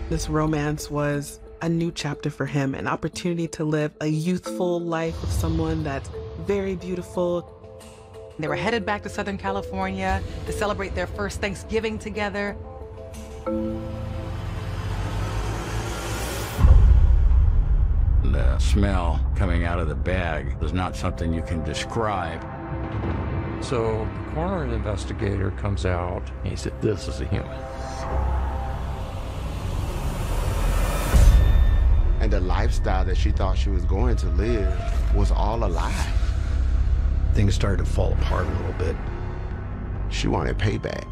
This romance was a new chapter for him, an opportunity to live a youthful life with someone that's very beautiful. They were headed back to Southern California to celebrate their first Thanksgiving together. The smell coming out of the bag was not something you can describe. So the coroner investigator comes out, and he said, "This is a human." And the lifestyle that she thought she was going to live was all a lie. Things started to fall apart a little bit. She wanted payback.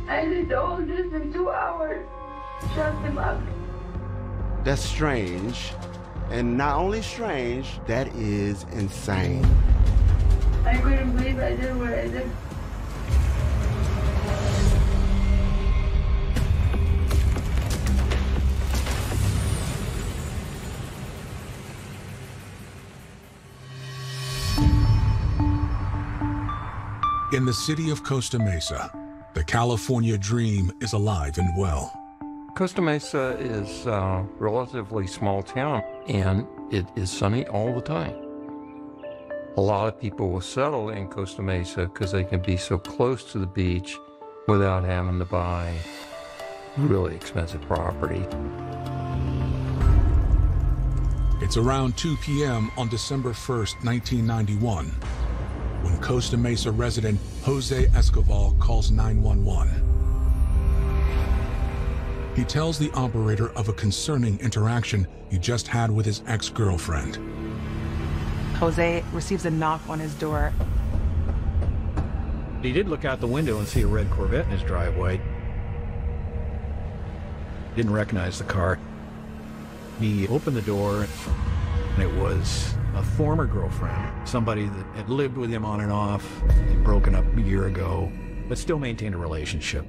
I did all this in 2 hours. Shut him up. That's strange. And not only strange, that is insane. I couldn't believe I did what I did. In the city of Costa Mesa, the California dream is alive and well. Costa Mesa is a relatively small town, and it is sunny all the time. A lot of people will settle in Costa Mesa because they can be so close to the beach without having to buy really expensive property. It's around 2 p.m. on December 1st, 1991, when Costa Mesa resident Jose Escoval calls 911. He tells the operator of a concerning interaction he just had with his ex-girlfriend. Jose receives a knock on his door. He did look out the window and see a red Corvette in his driveway. Didn't recognize the car. He opened the door, and it was a former girlfriend, somebody that had lived with him on and off. He'd broken up a year ago, but still maintained a relationship.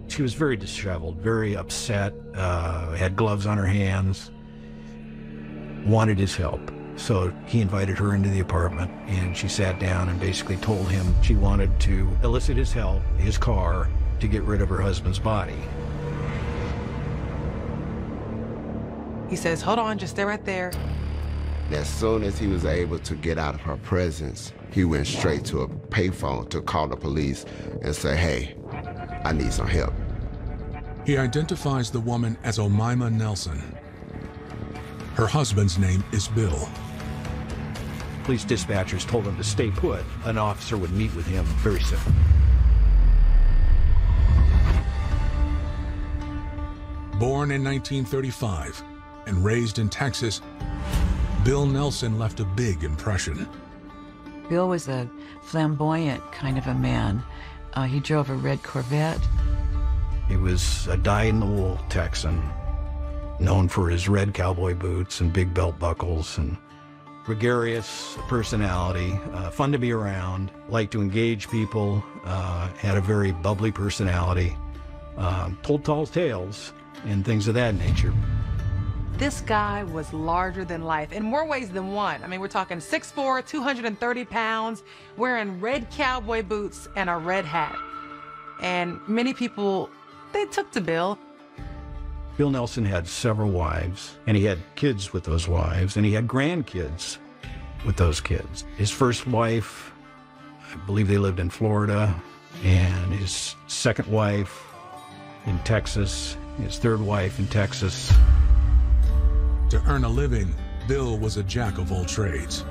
She was very disheveled, very upset, had gloves on her hands, wanted his help. So he invited her into the apartment, and she sat down and basically told him she wanted to elicit his help, his car, to get rid of her husband's body. He says, "Hold on, just stay right there." As soon as he was able to get out of her presence, he went straight to a payphone to call the police and say, "Hey, I need some help." He identifies the woman as Omaima Nelson. Her husband's name is Bill. Police dispatchers told him to stay put. An officer would meet with him very soon. Born in 1935 and raised in Texas, Bill Nelson left a big impression. Bill was a flamboyant kind of a man. He drove a red Corvette. He was a dyed-in-the-wool Texan, known for his red cowboy boots and big belt buckles, and gregarious personality, fun to be around, liked to engage people, had a very bubbly personality, told tall tales and things of that nature. This guy was larger than life in more ways than one. I mean, we're talking 6'4", 230 pounds, wearing red cowboy boots and a red hat. And many people, they took to Bill. Bill Nelson had several wives, and he had kids with those wives, and he had grandkids with those kids. His first wife, I believe they lived in Florida, and his second wife in Texas, his third wife in Texas. To earn a living, Bill was a jack of all trades.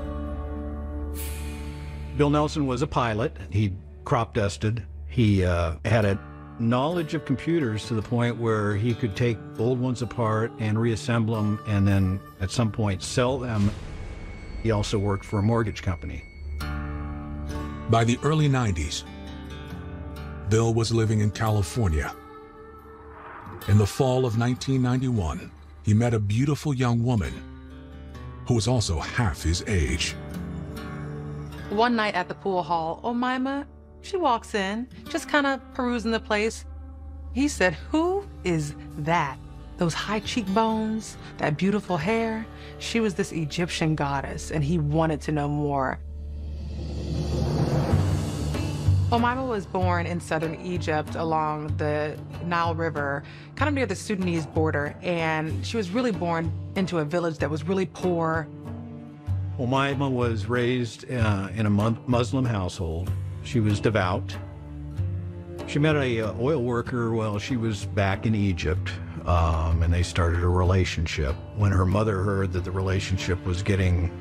Bill Nelson was a pilot. He crop dusted. He had a knowledge of computers to the point where he could take old ones apart and reassemble them and then at some point sell them. He also worked for a mortgage company. By the early 90s, Bill was living in California. In the fall of 1991, he met a beautiful young woman who was also half his age. One night at the pool hall, Omaima, she walks in, just kind of perusing the place. He said, "Who is that? Those high cheekbones, that beautiful hair?" She was this Egyptian goddess, and he wanted to know more. Omaima was born in southern Egypt along the Nile River, kind of near the Sudanese border, and she was really born into a village that was really poor. Omaima was raised in a Muslim household. She was devout. She met a oil worker while she was back in Egypt, and they started a relationship. When her mother heard that the relationship was getting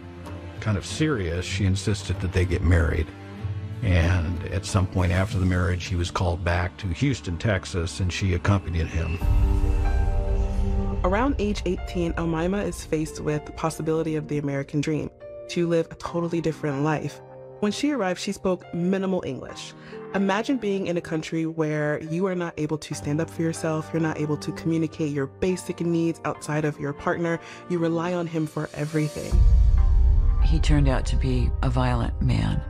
kind of serious, she insisted that they get married. And at some point after the marriage, he was called back to Houston, Texas, and she accompanied him. Around age 18, Omaima is faced with the possibility of the American dream, to live a totally different life. When she arrived, she spoke minimal English. Imagine being in a country where you are not able to stand up for yourself, you're not able to communicate your basic needs outside of your partner, you rely on him for everything. He turned out to be a violent man.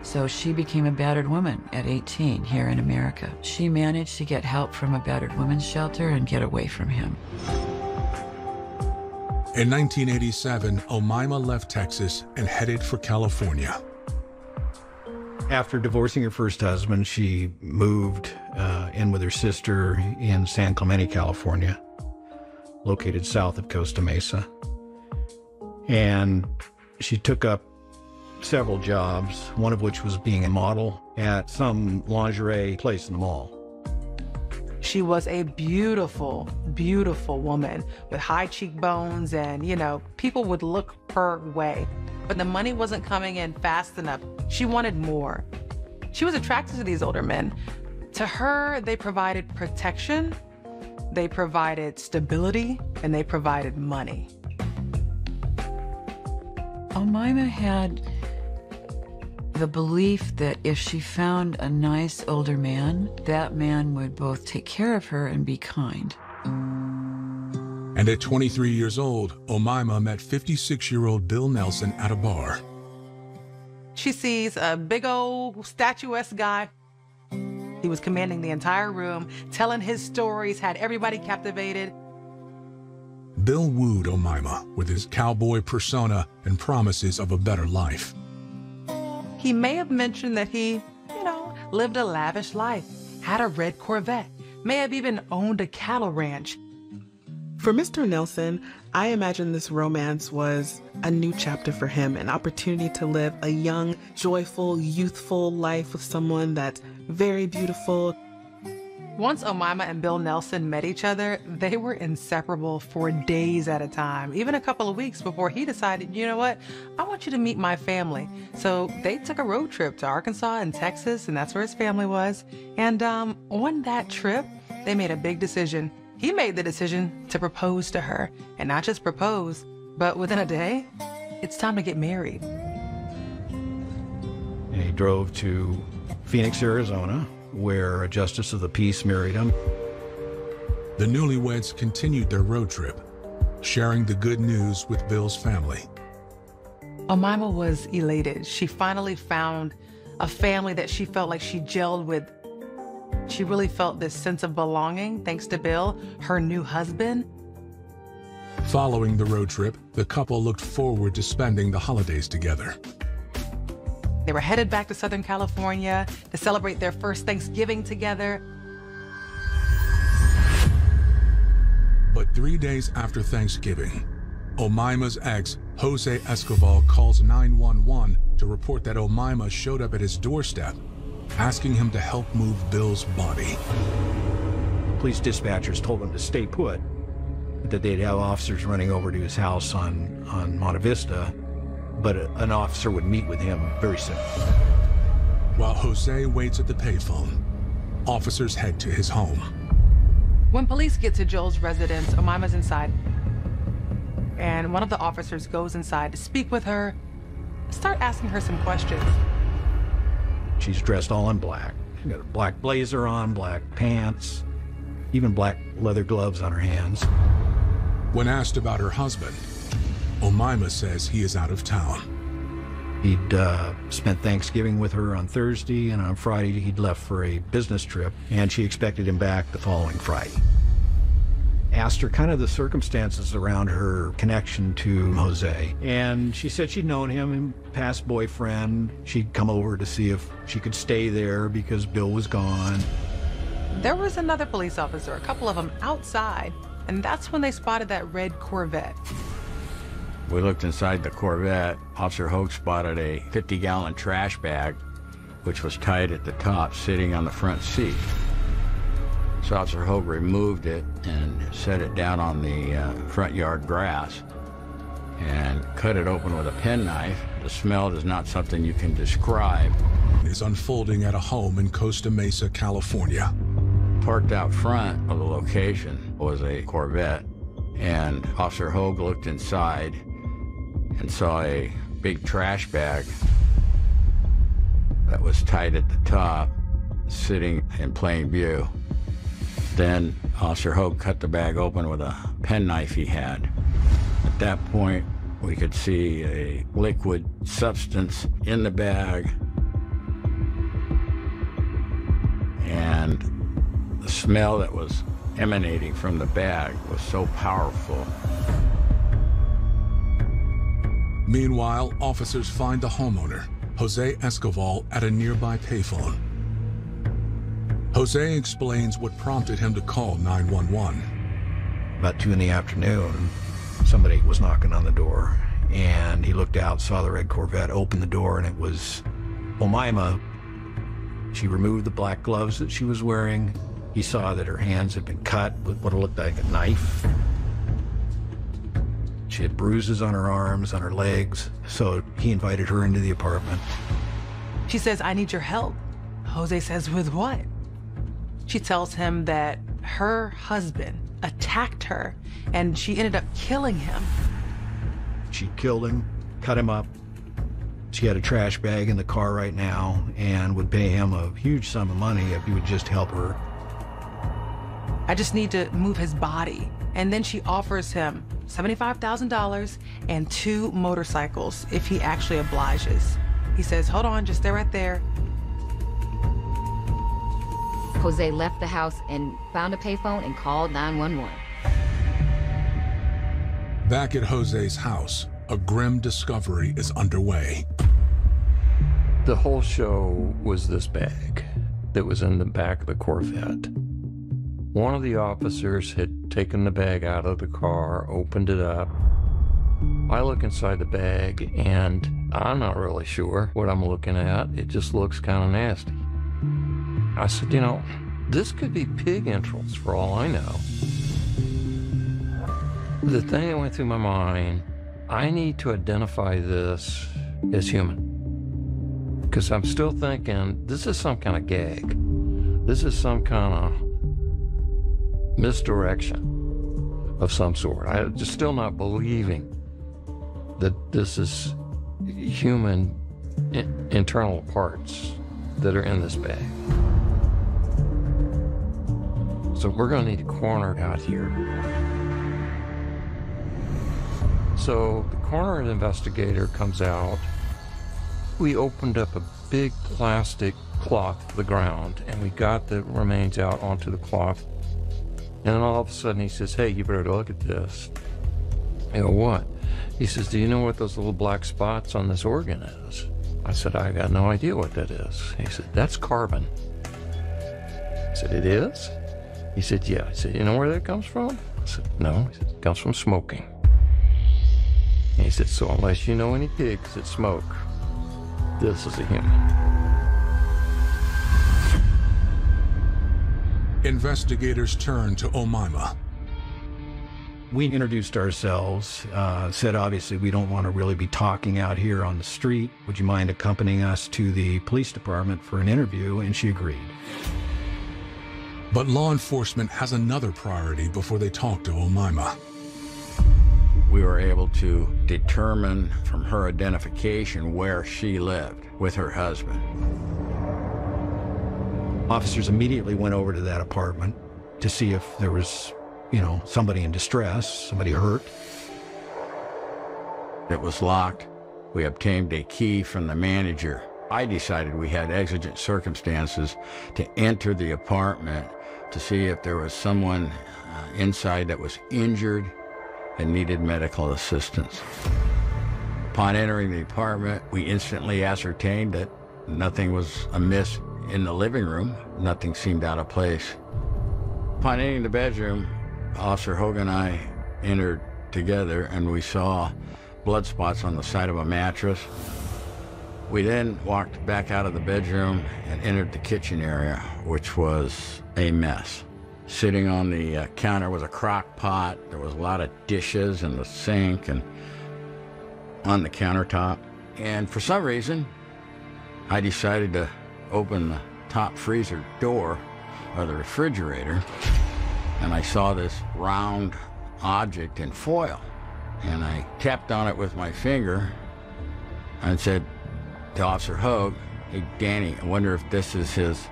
So she became a battered woman at 18 here in America. She managed to get help from a battered women's shelter and get away from him. In 1987, Omaima left Texas and headed for California. After divorcing her first husband, she moved in with her sister in San Clemente, California, located south of Costa Mesa. And she took up several jobs, one of which was being a model at some lingerie place in the mall. She was a beautiful, beautiful woman with high cheekbones and, people would look her way. But the money wasn't coming in fast enough. She wanted more. She was attracted to these older men. To her, they provided protection, they provided stability, and they provided money. Omaima had the belief that if she found a nice older man, that man would both take care of her and be kind. And at 23 years old, Omaima met 56-year-old Bill Nelson at a bar. She sees a big old statuesque guy. He was commanding the entire room, telling his stories, had everybody captivated. Bill wooed Omaima with his cowboy persona and promises of a better life. He may have mentioned that he, lived a lavish life, had a red Corvette, may have even owned a cattle ranch. For Mr. Nelson, I imagine this romance was a new chapter for him, an opportunity to live a young, joyful, youthful life with someone that's very beautiful. Once Omaima and Bill Nelson met each other, they were inseparable for days at a time, even a couple of weeks before he decided, you know what, I want you to meet my family. So they took a road trip to Arkansas and Texas, and that's where his family was. And on that trip, they made a big decision. He made the decision to propose to her, and not just propose, but within a day, it's time to get married. And he drove to Phoenix, Arizona, where a justice of the peace married him. The newlyweds continued their road trip, sharing the good news with Bill's family. Omaima was elated. She finally found a family that she felt like she gelled with. She really felt this sense of belonging thanks to Bill, her new husband. Following the road trip, the couple looked forward to spending the holidays together. They were headed back to Southern California to celebrate their first Thanksgiving together. But 3 days after Thanksgiving, Omaima's ex, Jose Escobar, calls 911 to report that Omaima showed up at his doorstep, asking him to help move Bill's body. Police dispatchers told him to stay put, that they'd have officers running over to his house on Monte Vista, but an officer would meet with him very soon. While Jose waits at the payphone, officers head to his home. When police get to Joel's residence, Omaima's inside. And one of the officers goes inside to speak with her, start asking her some questions. She's dressed all in black. She's got a black blazer on, black pants, even black leather gloves on her hands. When asked about her husband, Omaima says he is out of town. He'd spent Thanksgiving with her on Thursday, and on Friday he'd left for a business trip, and she expected him back the following Friday. asked her kind of the circumstances around her connection to Jose. And she said she'd known him, past boyfriend. She'd come over to see if she could stay there because Bill was gone. There was another police officer, a couple of them outside, and that's when they spotted that red Corvette. We looked inside the Corvette. Officer Hogue spotted a 50-gallon trash bag, which was tied at the top, sitting on the front seat. So Officer Hogue removed it and set it down on the front yard grass and cut it open with a penknife. The smell is not something you can describe. Is unfolding at a home in Costa Mesa, California. Parked out front of the location was a Corvette, and Officer Hogue looked inside and saw a big trash bag that was tied at the top, sitting in plain view. Then Officer Hogue cut the bag open with a penknife he had. At that point, we could see a liquid substance in the bag, and the smell that was emanating from the bag was so powerful. Meanwhile, officers find the homeowner, Jose Escoval, at a nearby payphone. Jose explains what prompted him to call 911. About 2 in the afternoon, somebody was knocking on the door, and he looked out, saw the red Corvette, opened the door, and it was Omaima. She removed the black gloves that she was wearing. He saw that her hands had been cut with what looked like a knife. She had bruises on her arms, on her legs, so he invited her into the apartment. She says, "I need your help." Jose says, "With what?" She tells him that her husband attacked her and she ended up killing him. She killed him, cut him up. She had a trash bag in the car right now and would pay him a huge sum of money if he would just help her. "I just need to move his body." And then she offers him $75,000 and 2 motorcycles if he actually obliges. He says, "Hold on, just stay right there." Jose left the house and found a payphone and called 911. Back at Jose's house, a grim discovery is underway. The whole show was this bag that was in the back of the Corvette. One of the officers had taken the bag out of the car, opened it up. I look inside the bag, and I'm not really sure what I'm looking at. It just looks kind of nasty. I said, this could be pig entrails for all I know. The thing that went through my mind, I need to identify this as human. Because I'm still thinking, this is some kind of gag. This is some kind of misdirection of some sort. I'm just still not believing that this is human internal parts that are in this bag. So we're going to need a coroner out here. So the coroner investigator comes out. We opened up a big plastic cloth to the ground, and we got the remains out onto the cloth. And then all of a sudden he says, "Hey, you better look at this." I go, "What?" He says, "Do you know what those little black spots on this organ is?" I said, "I got no idea what that is." He said, "That's carbon." I said, "It is?" He said, "Yeah." I said, "You know where that comes from?" I said, "No." He said, "It comes from smoking." And he said, "So unless you know any pigs that smoke, this is a human." Investigators turn to Omaima. We introduced ourselves, said obviously we don't want to really be talking out here on the street. Would you mind accompanying us to the police department for an interview? And she agreed. But law enforcement has another priority before they talk to Omaima. We were able to determine from her identification where she lived with her husband. Officers immediately went over to that apartment to see if there was, somebody in distress, somebody hurt. It was locked. We obtained a key from the manager. I decided we had exigent circumstances to enter the apartment to see if there was someone inside that was injured and needed medical assistance. Upon entering the apartment, we instantly ascertained that nothing was amiss in the living room. Nothing seemed out of place. Upon entering the bedroom, Officer Hogue and I entered together, and we saw blood spots on the side of a mattress. We then walked back out of the bedroom and entered the kitchen area, which was a mess. Sitting on the counter was a crock pot. There was a lot of dishes in the sink and on the countertop. And for some reason, I decided to open the top freezer door of the refrigerator, and I saw this round object in foil. And I tapped on it with my finger and said to Officer Hogue, "Hey, Danny, I wonder if this is his..."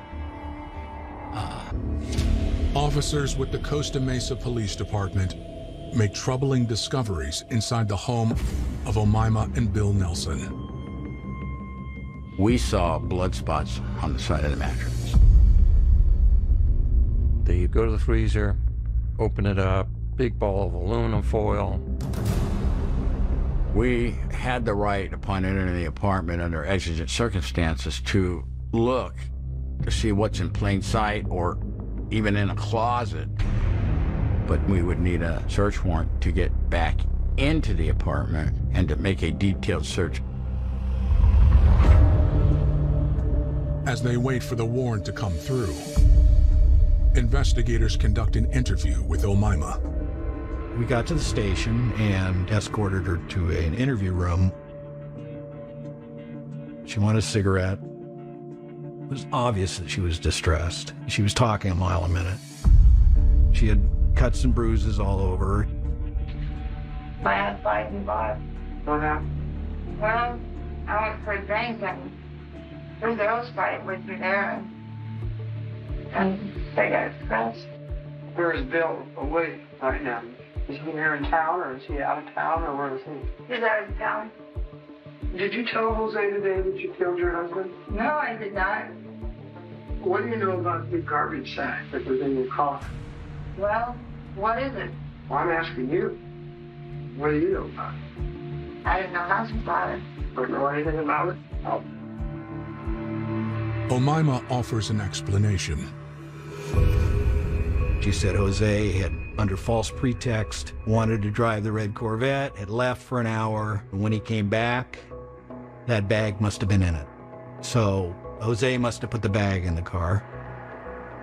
Officers with the Costa Mesa Police Department make troubling discoveries inside the home of Omaima and Bill Nelson. We saw blood spots on the side of the mattress. They go to the freezer, open it up, big ball of aluminum foil. We had the right, upon entering the apartment under exigent circumstances, to look to see what's in plain sight or even in a closet. But we would need a search warrant to get back into the apartment and to make a detailed search. As they wait for the warrant to come through, investigators conduct an interview with Omaima. We got to the station and escorted her to an interview room. She wanted a cigarette. It was obvious that she was distressed. She was talking a mile a minute. She had cuts and bruises all over her. I had a fight and bought. What happened? Well, I went for a drink and two girls fight with me there and they got scratched. Where is Bill away right now? Is he here in town, or is he out of town, or where is he? He's out of town. Did you tell Jose today that you killed your husband? No, I did not. What do you know about the garbage sack that was in your car? Well, what is it? Well, I'm asking you. What do you know about it? I didn't know nothing about it. Don't know anything about it? Oh. Omaima offers an explanation. She said Jose had, under false pretext, wanted to drive the red Corvette, had left for an hour, and when he came back, that bag must have been in it. So Jose must have put the bag in the car.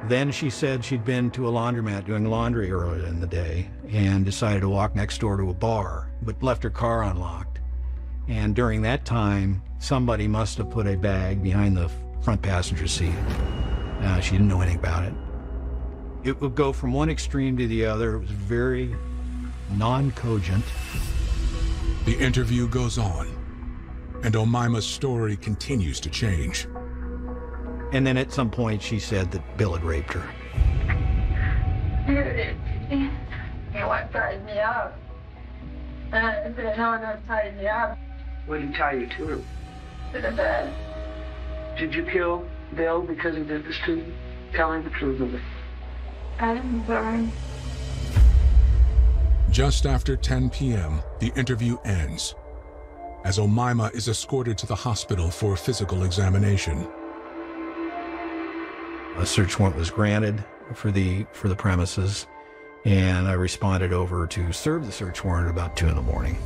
Then she said she'd been to a laundromat doing laundry earlier in the day and decided to walk next door to a bar, but left her car unlocked. And during that time, somebody must have put a bag behind the front passenger seat. She didn't know anything about it. It would go from one extreme to the other. It was very non-cogent. The interview goes on, and Omaima's story continues to change. And then at some point she said that Bill had raped her. He went tied me up. And I said, no, don't tie me up. What did he tie you to? To the bed. Did you kill Bill because he did this to you? Tell him the truth of it. I didn't burn. Just after 10 p.m., the interview ends, as Omaima is escorted to the hospital for a physical examination. A search warrant was granted for the premises, and I responded over to serve the search warrant about 2 in the morning.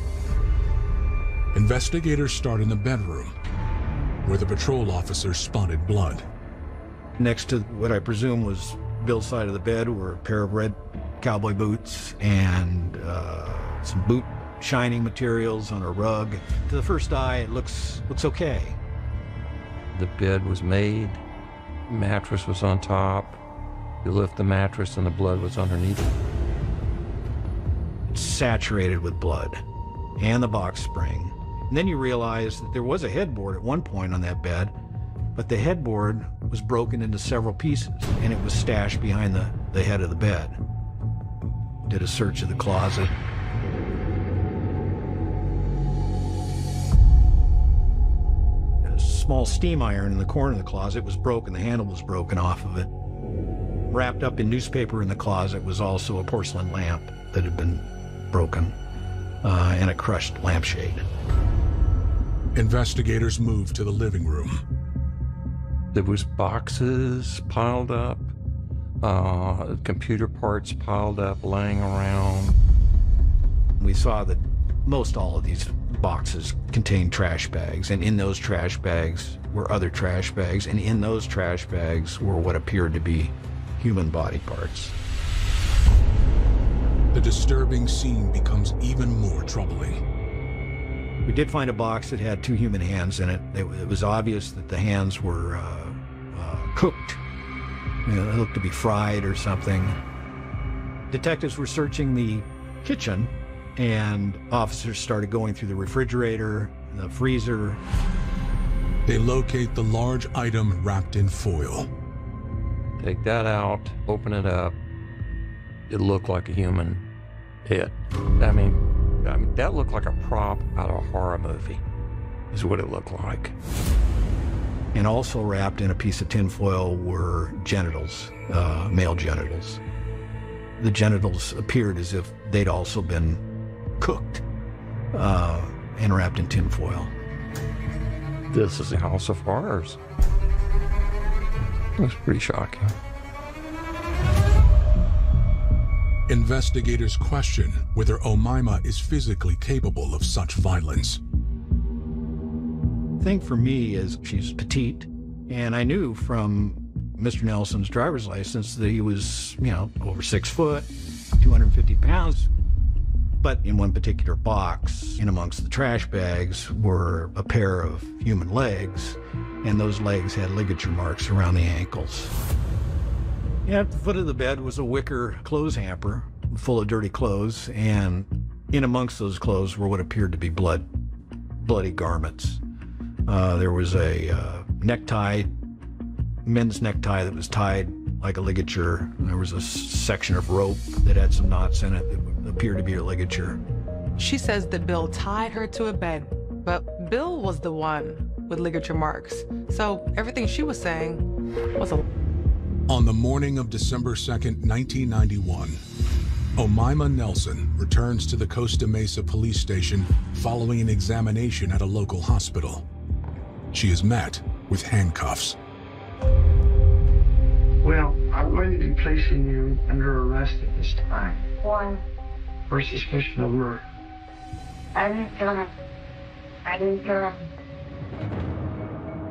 Investigators start in the bedroom, where the patrol officer spotted blood. Next to what I presume was Bill's side of the bed were a pair of red cowboy boots and some boot shining materials on a rug. To the first eye, it looks okay. The bed was made, mattress was on top. You lift the mattress and the blood was underneath it. It's saturated with blood and the box spring. And then you realize that there was a headboard at one point on that bed, but the headboard was broken into several pieces and it was stashed behind the head of the bed. Did a search of the closet. A small steam iron in the corner of the closet was broken. The handle was broken off of it. Wrapped up in newspaper in the closet was also a porcelain lamp that had been broken, and a crushed lampshade. Investigators moved to the living room. There was boxes piled up, computer parts piled up, laying around. We saw that most all of these boxes contained trash bags, and in those trash bags were other trash bags, and in those trash bags were what appeared to be human body parts. The disturbing scene becomes even more troubling. We did find a box that had 2 human hands in it. It was obvious that the hands were cooked. You know, they looked to be fried or something. Detectives were searching the kitchen, and officers started going through the refrigerator, the freezer. They locate the large item wrapped in foil. Take that out, open it up. It looked like a human head. I mean, that looked like a prop out of a horror movie, is what it looked like. And also wrapped in a piece of tinfoil were genitals, male genitals. The genitals appeared as if they'd also been cooked and wrapped in tinfoil. This is a house of horrors. It was pretty shocking. Investigators question whether Omaima is physically capable of such violence. The thing for me is she's petite, and I knew from Mr. Nelson's driver's license that he was, over 6 foot, 250 pounds. But in one particular box, in amongst the trash bags, were a pair of human legs, and those legs had ligature marks around the ankles. At the foot of the bed was a wicker clothes hamper full of dirty clothes, and in amongst those clothes were what appeared to be bloody garments. There was a necktie, men's necktie that was tied like a ligature. There was a section of rope that had some knots in it that appeared to be a ligature. She says that Bill tied her to a bed, but Bill was the one with ligature marks. So everything she was saying was a... On the morning of December 2nd, 1991, Omaima Nelson returns to the Costa Mesa police station following an examination at a local hospital. She is met with handcuffs. Well, I'm going to be placing you under arrest at this time. Why? For suspicion of murder. I didn't kill him. I didn't kill him.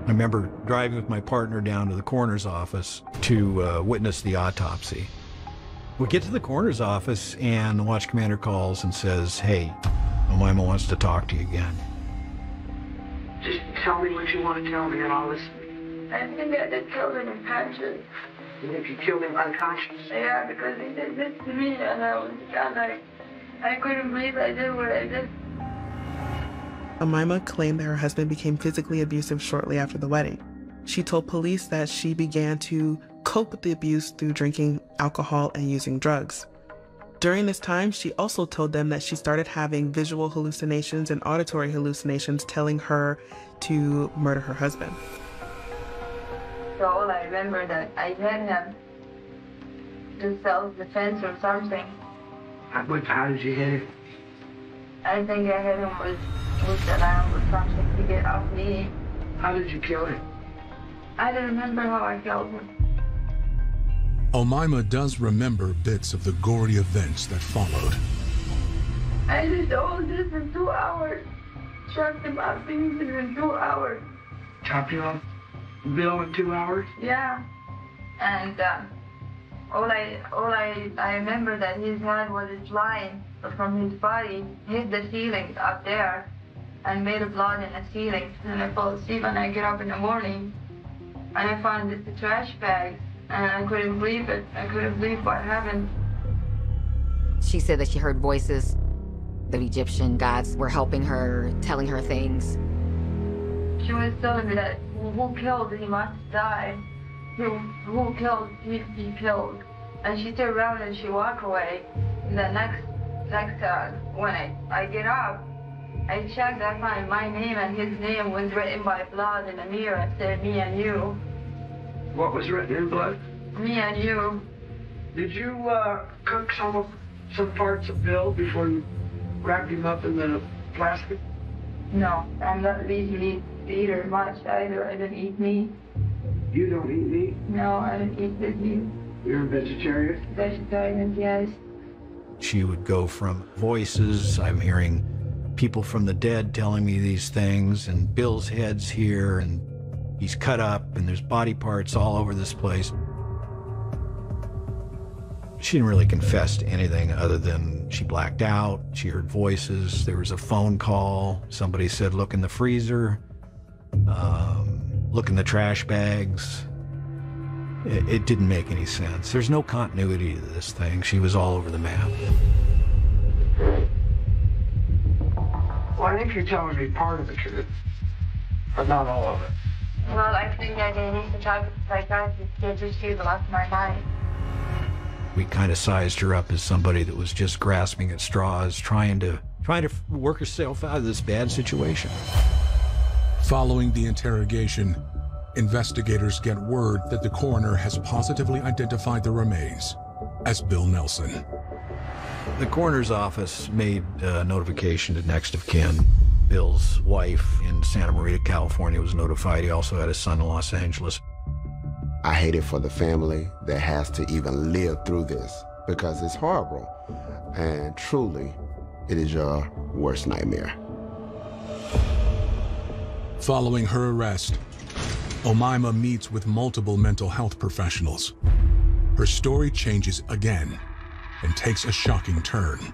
I remember driving with my partner down to the coroner's office to witness the autopsy. We get to the coroner's office, and the watch commander calls and says, "Hey, Omaima wants to talk to you again." Just tell me what you want to tell me and I'll listen. I think I did kill him unconscious. And if you killed him unconscious? Yeah, because he did this to me, and I couldn't believe I did what I did. Omaima claimed that her husband became physically abusive shortly after the wedding. She told police that she began to cope with the abuse through drinking alcohol and using drugs. During this time, she also told them that she started having visual hallucinations and auditory hallucinations telling her to murder her husband. So all I remember that I hit him to self-defense or something. How did you hit him? I think I hit him with the lamp or something to get off me. How did you kill him? I don't remember how I killed him. Omaima does remember bits of the gory events that followed. I did all this in 2 hours. Chopped him up pieces in 2 hours. Chopped you up? Bill in 2 hours? Yeah. And all I remember that his head was flying from his body, hit the ceiling up there, and made a blood in the ceiling. And I fell asleep, and I get up in the morning, and I found the trash bags, and I couldn't believe it. I couldn't believe what happened. She said that she heard voices. The Egyptian gods were helping her, telling her things. She was telling me that who killed, he must die. Who killed, he killed. And she turned around and she walked away. And the next when I get up, I checked, I find my name and his name was written by blood in the mirror and said me and you. What was written in blood? Me and you. Did you cook some parts of Bill before you wrapped him up in the plastic? No, I'm not really eater much either. I don't eat meat. You don't eat meat? No, I don't eat the meat. You're a vegetarian? Vegetarian, yes. She would go from voices, I'm hearing people from the dead telling me these things, and Bill's head's here, and he's cut up, and there's body parts all over this place. She didn't really confess to anything other than she blacked out, she heard voices, there was a phone call, somebody said, look in the freezer, look in the trash bags. It didn't make any sense. There's no continuity to this thing. She was all over the map. Well, I think you're telling me part of the truth, but not all of it. Well, I think I need to talk to the psychiatrist to just see the rest of my life. We kind of sized her up as somebody that was just grasping at straws, trying to work herself out of this bad situation. Following the interrogation, investigators get word that the coroner has positively identified the remains as Bill Nelson. The coroner's office made a notification to next of kin. Bill's wife in Santa Maria, California was notified. He also had a son in Los Angeles. I hate it for the family that has to even live through this because it's horrible. And truly, it is your worst nightmare. Following her arrest, Omaima meets with multiple mental health professionals. Her story changes again and takes a shocking turn.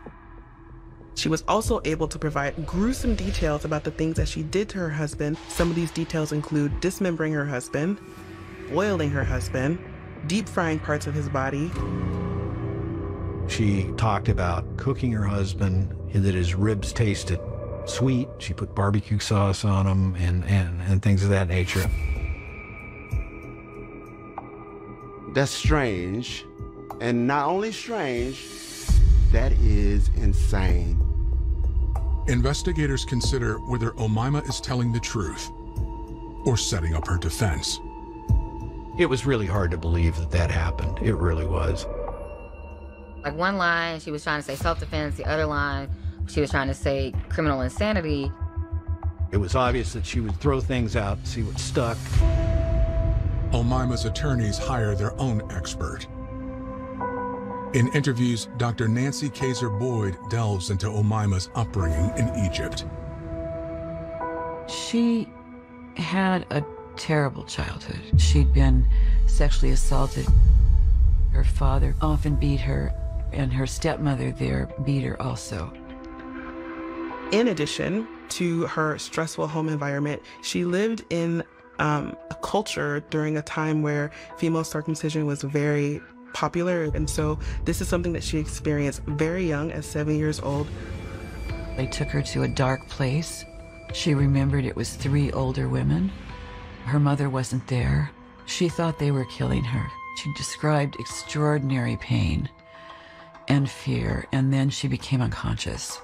She was also able to provide gruesome details about the things that she did to her husband. Some of these details include dismembering her husband, boiling her husband, deep frying parts of his body. She talked about cooking her husband, that his ribs tasted sweet. She put barbecue sauce on them and things of that nature. That's strange. And not only strange, that is insane. Investigators consider whether Omaima is telling the truth or setting up her defense. It was really hard to believe that that happened. It really was. Like one line, she was trying to say self-defense. The other line, she was trying to say criminal insanity. It was obvious that she would throw things out, see what stuck. Omaima's attorneys hire their own expert. In interviews, Dr. Nancy Kaiser-Boyd delves into Omaima's upbringing in Egypt. She had a terrible childhood. She'd been sexually assaulted. Her father often beat her, and her stepmother there beat her also. In addition to her stressful home environment, she lived in a culture during a time where female circumcision was very popular. And so this is something that she experienced very young, at 7 years old. They took her to a dark place. She remembered it was 3 older women. Her mother wasn't there. She thought they were killing her. She described extraordinary pain and fear, and then she became unconscious.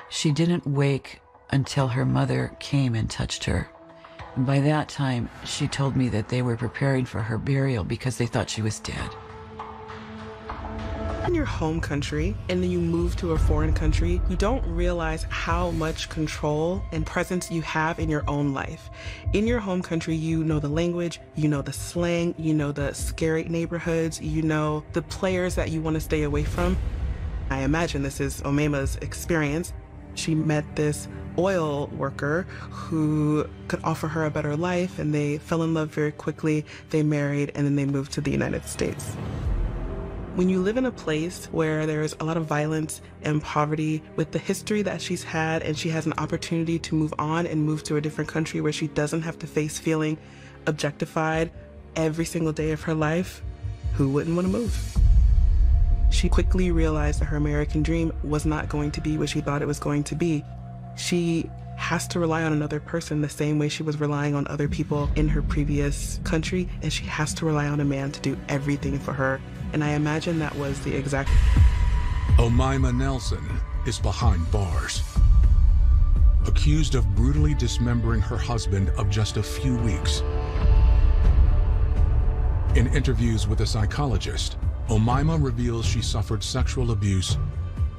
She didn't wake until her mother came and touched her. And by that time, she told me that they were preparing for her burial because they thought she was dead. In your home country, and then you move to a foreign country, you don't realize how much control and presence you have in your own life. In your home country, you know the language, you know the slang, you know the scary neighborhoods, you know the players that you want to stay away from. I imagine this is Omaima's experience. She met this oil worker who could offer her a better life, and they fell in love very quickly. They married, and then they moved to the United States. When you live in a place where there's a lot of violence and poverty, with the history that she's had, and she has an opportunity to move on and move to a different country where she doesn't have to face feeling objectified every single day of her life, who wouldn't want to move? She quickly realized that her American dream was not going to be what she thought it was going to be. She has to rely on another person the same way she was relying on other people in her previous country, and she has to rely on a man to do everything for her. And I imagine that was the exact... Omaima Nelson is behind bars. Accused of brutally dismembering her husband of just a few weeks. In interviews with a psychologist, Omaima reveals she suffered sexual abuse,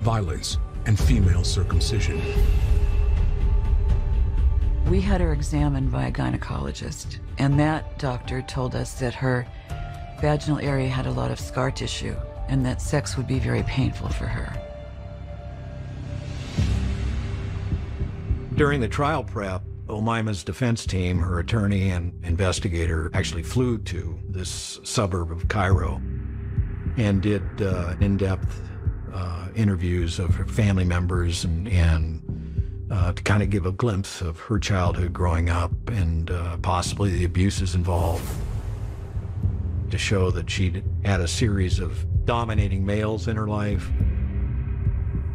violence, and female circumcision. We had her examined by a gynecologist, and that doctor told us that her vaginal area had a lot of scar tissue and that sex would be very painful for her. During the trial prep, Omaima's defense team, her attorney and investigator, actually flew to this suburb of Cairo and did in-depth interviews of her family members and to kind of give a glimpse of her childhood growing up and possibly the abuses involved, to show that she'd had a series of dominating males in her life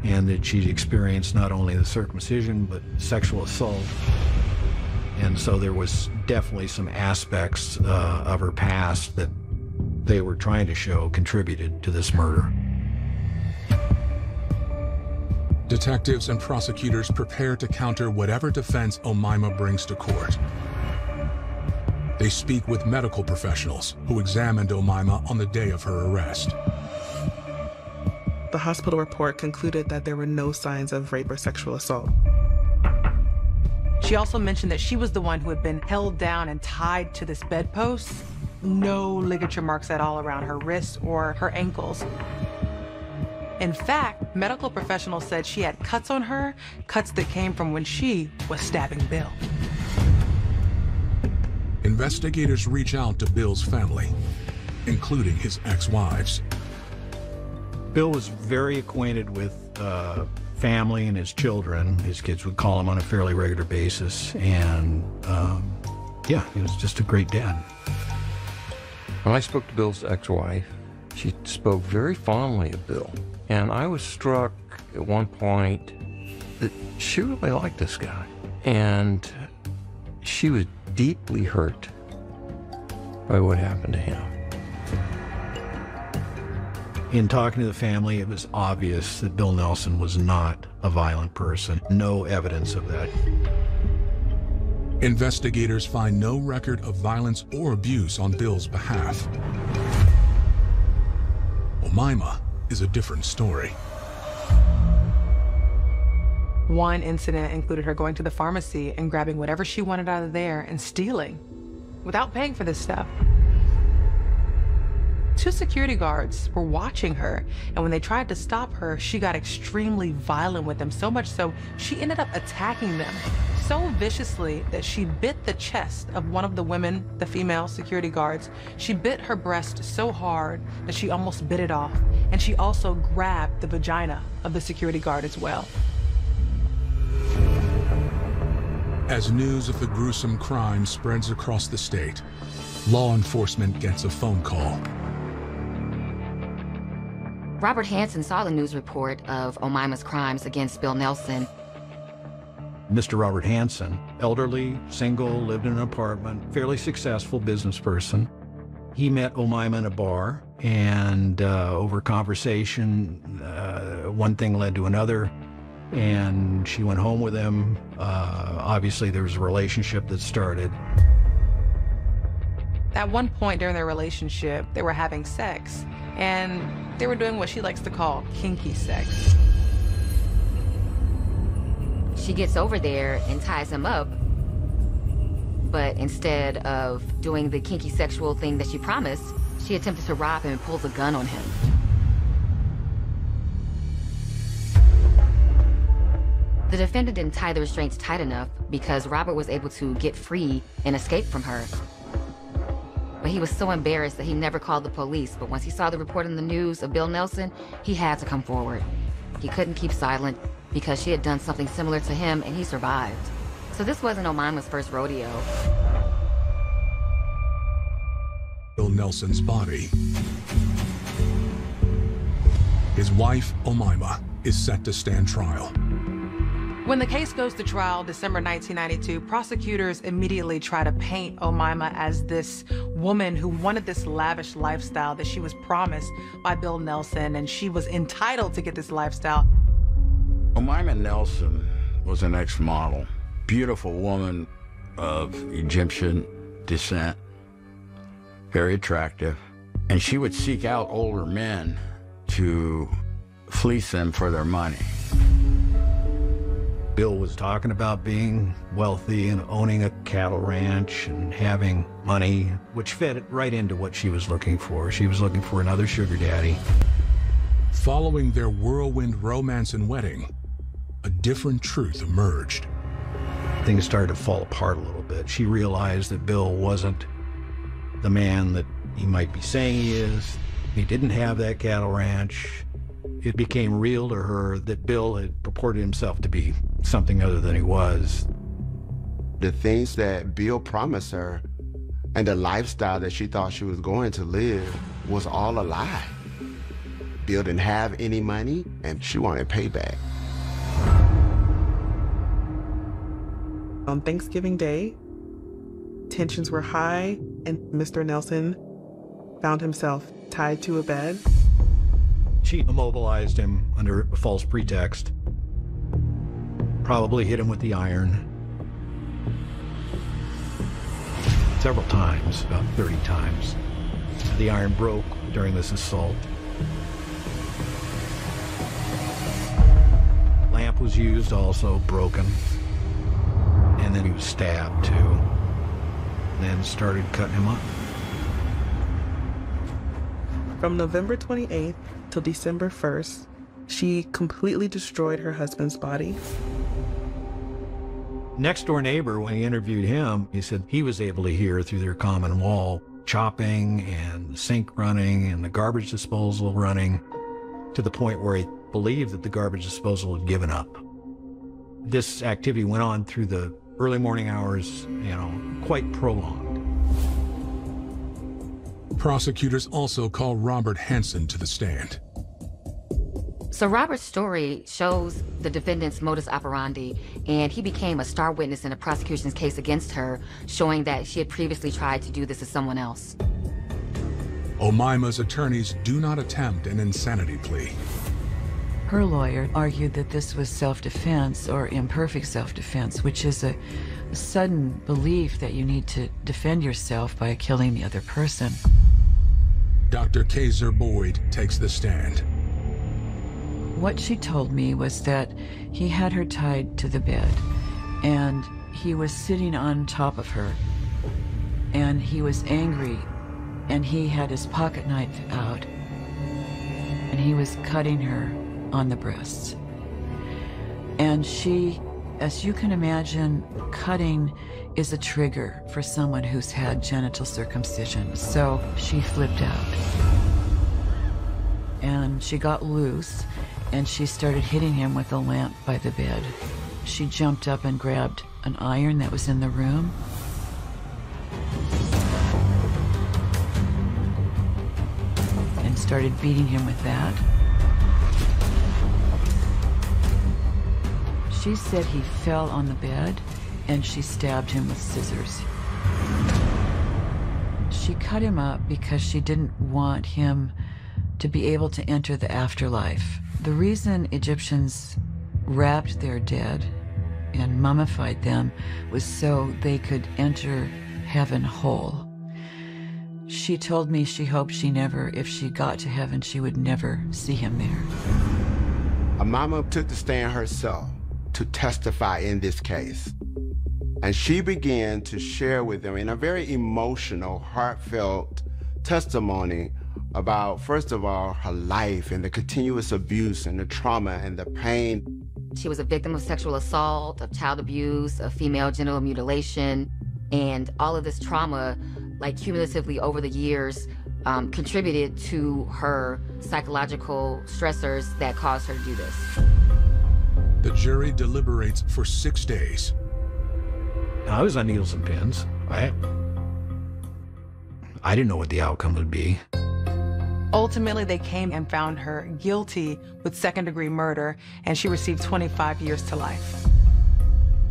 and that she'd experienced not only the circumcision but sexual assault. And so there was definitely some aspects of her past that they were trying to show contributed to this murder. Detectives and prosecutors prepare to counter whatever defense Omaima brings to court. They speak with medical professionals who examined Omaima on the day of her arrest. The hospital report concluded that there were no signs of rape or sexual assault. She also mentioned that she was the one who had been held down and tied to this bedpost. No ligature marks at all around her wrists or her ankles. In fact, medical professionals said she had cuts on her, cuts that came from when she was stabbing Bill. Investigators reach out to Bill's family, including his ex-wives. Bill was very acquainted with family and his children. His kids would call him on a fairly regular basis, and yeah, he was just a great dad. When I spoke to Bill's ex-wife, she spoke very fondly of Bill. And I was struck at one point that she really liked this guy. And she was deeply hurt by what happened to him. In talking to the family, it was obvious that Bill Nelson was not a violent person. No evidence of that. Investigators find no record of violence or abuse on Bill's behalf. Omaima is a different story. One incident included her going to the pharmacy and grabbing whatever she wanted out of there and stealing without paying for this stuff. 2 security guards were watching her, and when they tried to stop her, she got extremely violent with them, so much so she ended up attacking them so viciously that she bit the chest of one of the women, the female security guards. She bit her breast so hard that she almost bit it off, and she also grabbed the vagina of the security guard as well. As news of the gruesome crime spreads across the state, law enforcement gets a phone call. Robert Hansen saw the news report of Omaima's crimes against Bill Nelson. Mr. Robert Hansen, elderly, single, lived in an apartment, fairly successful business person. He met Omaima in a bar, and over conversation, one thing led to another, and she went home with him. Obviously, there was a relationship that started. At one point during their relationship, they were having sex, and they were doing what she likes to call kinky sex. She gets over there and ties him up, but instead of doing the kinky sexual thing that she promised, she attempted to rob him and pulls a gun on him. The defendant didn't tie the restraints tight enough because Robert was able to get free and escape from her. But he was so embarrassed that he never called the police. But once he saw the report in the news of Bill Nelson, he had to come forward. He couldn't keep silent because she had done something similar to him and he survived. So this wasn't Omaima's first rodeo. Bill Nelson's body. His wife, Omaima, is set to stand trial. When the case goes to trial, December 1992, prosecutors immediately try to paint Omaima as this woman who wanted this lavish lifestyle that she was promised by Bill Nelson, and she was entitled to get this lifestyle. Omaima Nelson was an ex-model, beautiful woman of Egyptian descent. very attractive, and she would seek out older men to fleece them for their money. Bill was talking about being wealthy and owning a cattle ranch and having money, which fit right into what she was looking for. She was looking for another sugar daddy. Following their whirlwind romance and wedding, a different truth emerged. Things started to fall apart a little bit. She realized that Bill wasn't the man that he might be saying he is. He didn't have that cattle ranch. It became real to her that Bill had purported himself to be something other than he was. The things that Bill promised her and the lifestyle that she thought she was going to live was all a lie. Bill didn't have any money, and she wanted payback. On Thanksgiving Day, tensions were high, and Mr. Nelson found himself tied to a bed. She immobilized him under a false pretext. Probably hit him with the iron. Several times, about 30 times. The iron broke during this assault. Lamp was used, also broken. And then he was stabbed too. Then started cutting him up. From November 28th till December 1st, she completely destroyed her husband's body. Next door neighbor, when he interviewed him, he said he was able to hear through their common wall chopping and the sink running and the garbage disposal running, to the point where he believed that the garbage disposal had given up. This activity went on through the early morning hours, quite prolonged. Prosecutors also call Robert Hansen to the stand. So Robert's story shows the defendant's modus operandi, and he became a star witness in the prosecution's case against her, showing that she had previously tried to do this to someone else. Omima's attorneys do not attempt an insanity plea. Her lawyer argued that this was self-defense or imperfect self-defense, which is a sudden belief that you need to defend yourself by killing the other person. Dr. Kaiser Boyd takes the stand. What she told me was that he had her tied to the bed, and he was sitting on top of her, and he was angry, and he had his pocket knife out, and he was cutting her on the breasts. And she, as you can imagine, cutting is a trigger for someone who's had genital circumcision, so she flipped out. And she got loose, and she started hitting him with a lamp by the bed. She jumped up and grabbed an iron that was in the room. And started beating him with that. She said he fell on the bed, and she stabbed him with scissors. She cut him up because she didn't want him to be able to enter the afterlife. The reason Egyptians wrapped their dead and mummified them was so they could enter heaven whole. She told me she hoped she never, if she got to heaven, she would never see him there. Omima took the stand herself to testify in this case. And she began to share with them in a very emotional, heartfelt testimony about, first of all, her life and the continuous abuse and the trauma and the pain. She was a victim of sexual assault, of child abuse, of female genital mutilation, and all of this trauma, like cumulatively over the years, contributed to her psychological stressors that caused her to do this. The jury deliberates for 6 days. I was on needles and pins. I didn't know what the outcome would be. Ultimately, they came and found her guilty with second-degree murder, and she received 25 years to life.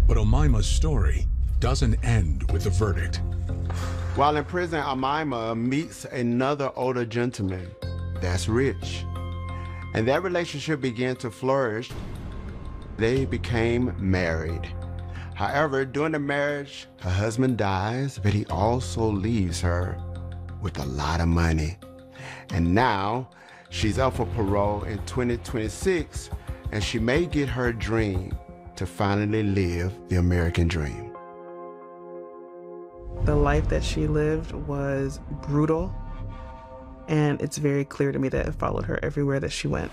But Omima's story doesn't end with the verdict. While in prison, Omima meets another older gentleman that's rich. And that relationship began to flourish. They became married. However, during the marriage, her husband dies, but he also leaves her with a lot of money. And now she's up for parole in 2026, and she may get her dream to finally live the American dream. The life that she lived was brutal, and it's very clear to me that it followed her everywhere that she went.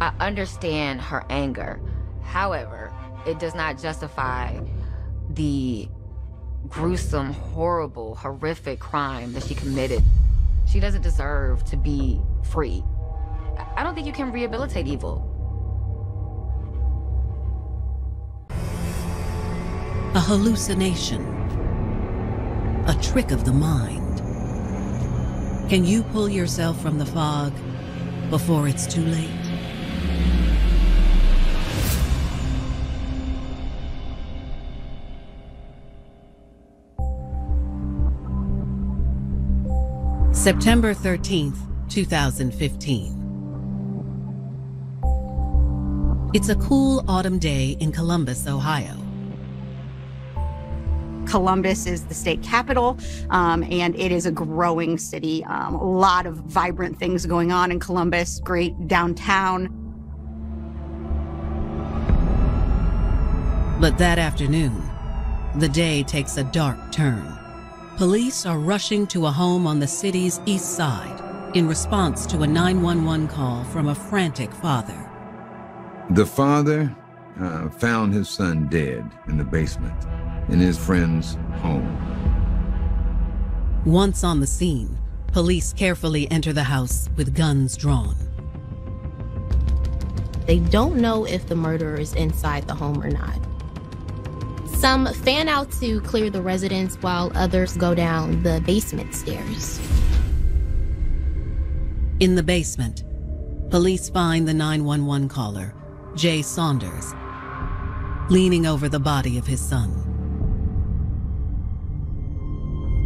I understand her anger. However, it does not justify the gruesome, horrible, horrific crime that she committed. She doesn't deserve to be free. I don't think you can rehabilitate evil. A hallucination, a trick of the mind. Can you pull yourself from the fog before it's too late? September 13th, 2015. It's a cool autumn day in Columbus, Ohio. Columbus is the state capital, and it is a growing city. A lot of vibrant things going on in Columbus, great downtown. But that afternoon, the day takes a dark turn. Police are rushing to a home on the city's east side in response to a 911 call from a frantic father. The father found his son dead in the basement in his friend's home. Once on the scene, police carefully enter the house with guns drawn. They don't know if the murderer is inside the home or not. Some fan out to clear the residence while others go down the basement stairs. In the basement, police find the 911 caller, Jay Saunders, leaning over the body of his son.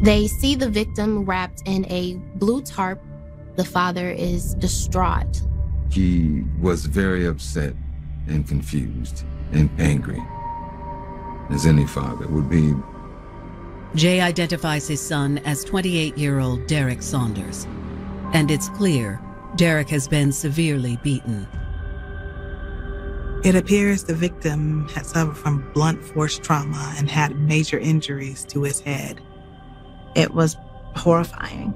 They see the victim wrapped in a blue tarp. The father is distraught. He was very upset and confused and angry, as any father would be. Jay identifies his son as 28-year-old Derek Saunders, and it's clear Derek has been severely beaten. It appears the victim had suffered from blunt force trauma and had major injuries to his head. It was horrifying.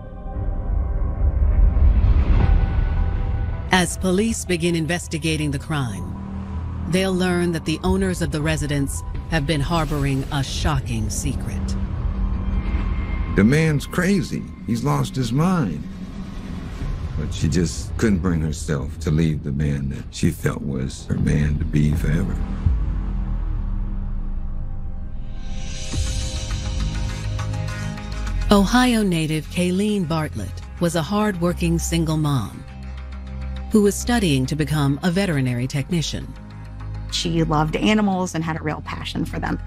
As police begin investigating the crime, they'll learn that the owners of the residence have been harboring a shocking secret. The man's crazy. He's lost his mind. But she just couldn't bring herself to leave the man that she felt was her man to be forever. Ohio native Kayleen Bartlett was a hard-working single mom who was studying to become a veterinary technician. She loved animals and had a real passion for them.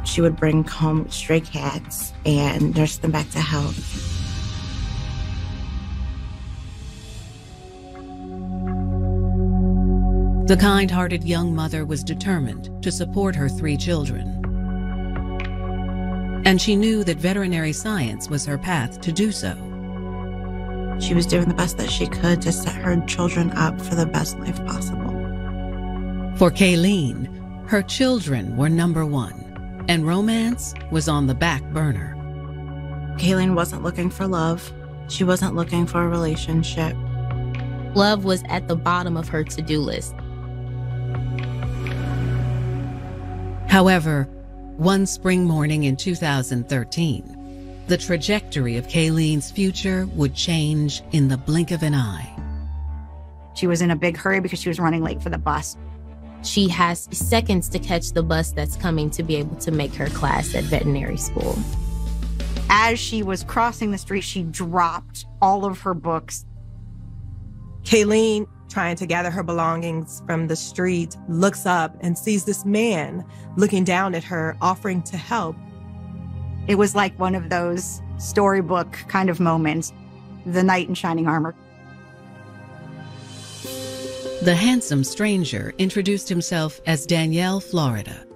She would bring home stray cats and nurse them back to health. The kind-hearted young mother was determined to support her 3 children. And she knew that veterinary science was her path to do so. She was doing the best that she could to set her children up for the best life possible. For Kayleen, her children were number one, and romance was on the back burner. Kayleen wasn't looking for love. She wasn't looking for a relationship. Love was at the bottom of her to-do list. However, one spring morning in 2013, the trajectory of Kayleen's future would change in the blink of an eye. She was in a big hurry because she was running late for the bus. She has seconds to catch the bus that's coming to be able to make her class at veterinary school. As she was crossing the street, she dropped all of her books. Kayleen, trying to gather her belongings from the street, looks up and sees this man looking down at her, offering to help. It was like one of those storybook kind of moments, the knight in shining armor. The handsome stranger introduced himself as Danielle Florida.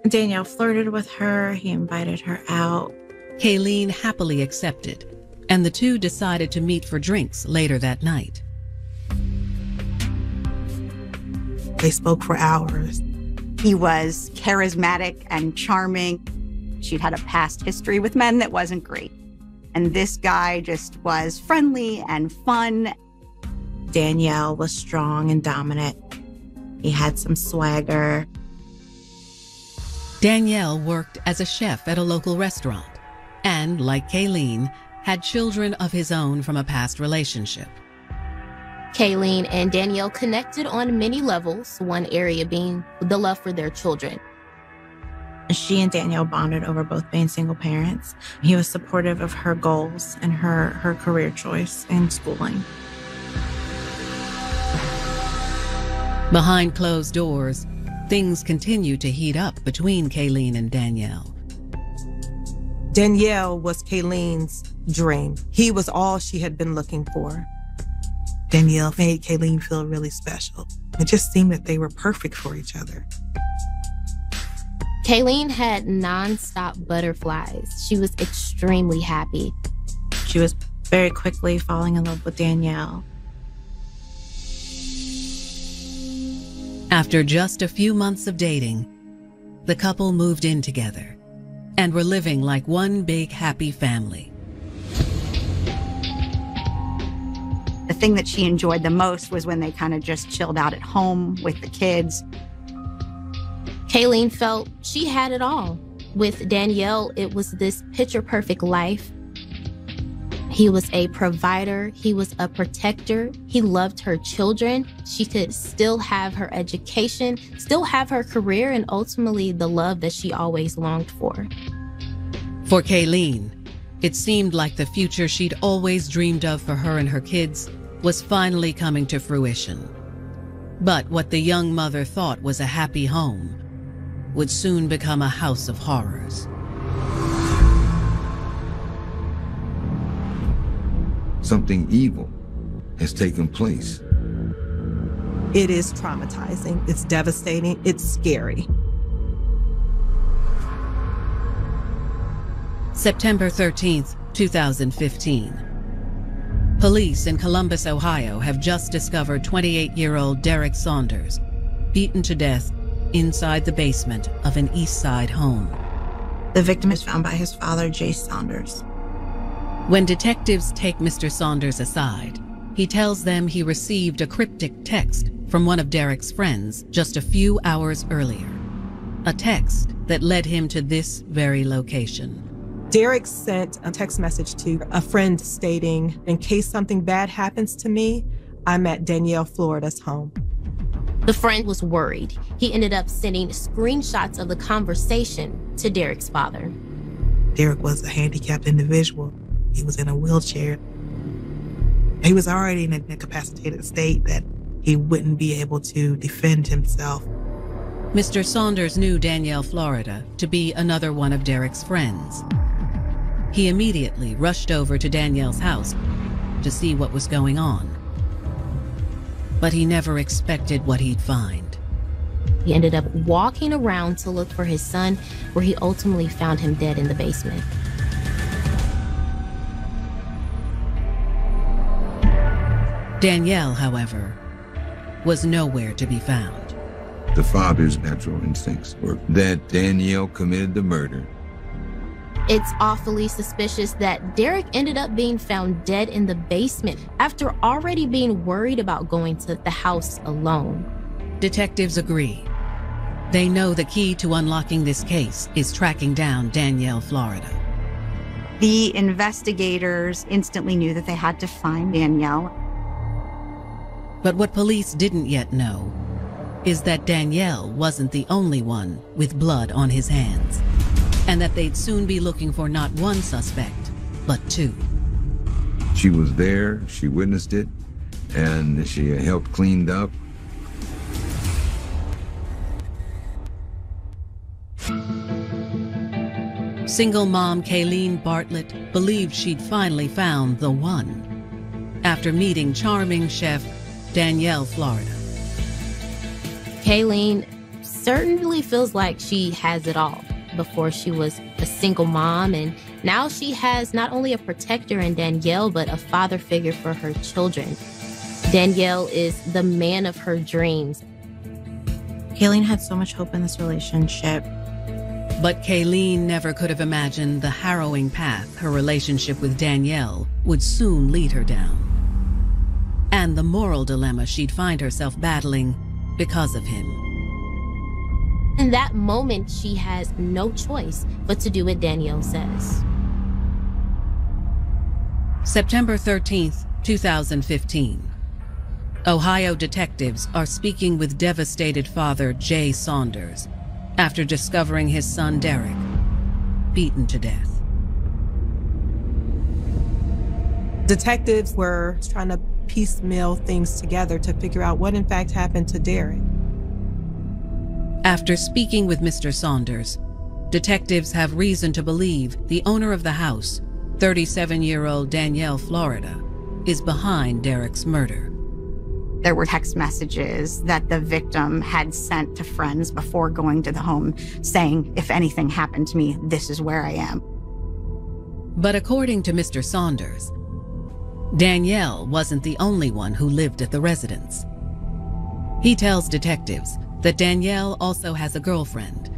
Danielle flirted with her. He invited her out. Kayleen happily accepted, and the two decided to meet for drinks later that night. They spoke for hours. He was charismatic and charming. She'd had a past history with men that wasn't great. And this guy just was friendly and fun. Danielle was strong and dominant. He had some swagger. Danielle worked as a chef at a local restaurant and, like Kayleen, had children of his own from a past relationship. Kayleen and Danielle connected on many levels, one area being the love for their children. She and Danielle bonded over both being single parents. He was supportive of her goals and her career choice in schooling. Behind closed doors, things continued to heat up between Kayleen and Danielle. Danielle was Kayleen's dream. He was all she had been looking for. Danielle made Kayleen feel really special. It just seemed that they were perfect for each other. Kayleen had nonstop butterflies. She was extremely happy. She was very quickly falling in love with Danielle. After just a few months of dating, the couple moved in together and were living like one big happy family. The thing that she enjoyed the most was when they kind of just chilled out at home with the kids. Kayleen felt she had it all. With Danielle, it was this picture-perfect life. He was a provider. He was a protector. He loved her children. She could still have her education, still have her career, and ultimately the love that she always longed for. For Kayleen, it seemed like the future she'd always dreamed of for her and her kids was finally coming to fruition. But what the young mother thought was a happy home would soon become a house of horrors. Something evil has taken place. It is traumatizing. It's devastating. It's scary. September 13th, 2015. Police in Columbus, Ohio have just discovered 28-year-old Derek Saunders beaten to death inside the basement of an East Side home. The victim is found by his father, Jace Saunders. When detectives take Mr. Saunders aside, he tells them he received a cryptic text from one of Derek's friends just a few hours earlier. A text that led him to this very location. Derek sent a text message to a friend stating, "In case something bad happens to me, I'm at Danielle Florida's home." The friend was worried. He ended up sending screenshots of the conversation to Derek's father. Derek was a handicapped individual. He was in a wheelchair. He was already in an incapacitated state that he wouldn't be able to defend himself. Mr. Saunders knew Danielle Florida to be another one of Derek's friends. He immediately rushed over to Danielle's house to see what was going on. But he never expected what he'd find. He ended up walking around to look for his son, where he ultimately found him dead in the basement. Danielle, however, was nowhere to be found. The father's natural instincts were that Danielle committed the murder. It's awfully suspicious that Derek ended up being found dead in the basement after already being worried about going to the house alone. Detectives agree. They know the key to unlocking this case is tracking down Danielle Florida. The investigators instantly knew that they had to find Danielle. But what police didn't yet know is that Danielle wasn't the only one with blood on his hands, and that they'd soon be looking for not one suspect, but two. She was there, she witnessed it, and she helped clean up. Single mom Kayleen Bartlett believed she'd finally found the one after meeting charming chef Danielle Florida. Kayleen certainly feels like she has it all. before she was a single mom, and now she has not only a protector in Danielle, but a father figure for her children. Danielle is the man of her dreams. Kayleen had so much hope in this relationship. But Kayleen never could have imagined the harrowing path her relationship with Danielle would soon lead her down. And the moral dilemma she'd find herself battling because of him. In that moment, she has no choice but to do what Danielle says. September 13th, 2015. Ohio detectives are speaking with devastated father Jay Saunders after discovering his son Derek beaten to death. Detectives were trying to piecemeal things together to figure out what in fact happened to Derek. After speaking with Mr. Saunders, detectives have reason to believe the owner of the house, 37-year-old Danielle Florida, is behind Derek's murder. There were text messages that the victim had sent to friends before going to the home saying, if anything happened to me, this is where I am. But according to Mr. Saunders, Danielle wasn't the only one who lived at the residence. He tells detectives that Danielle also has a girlfriend,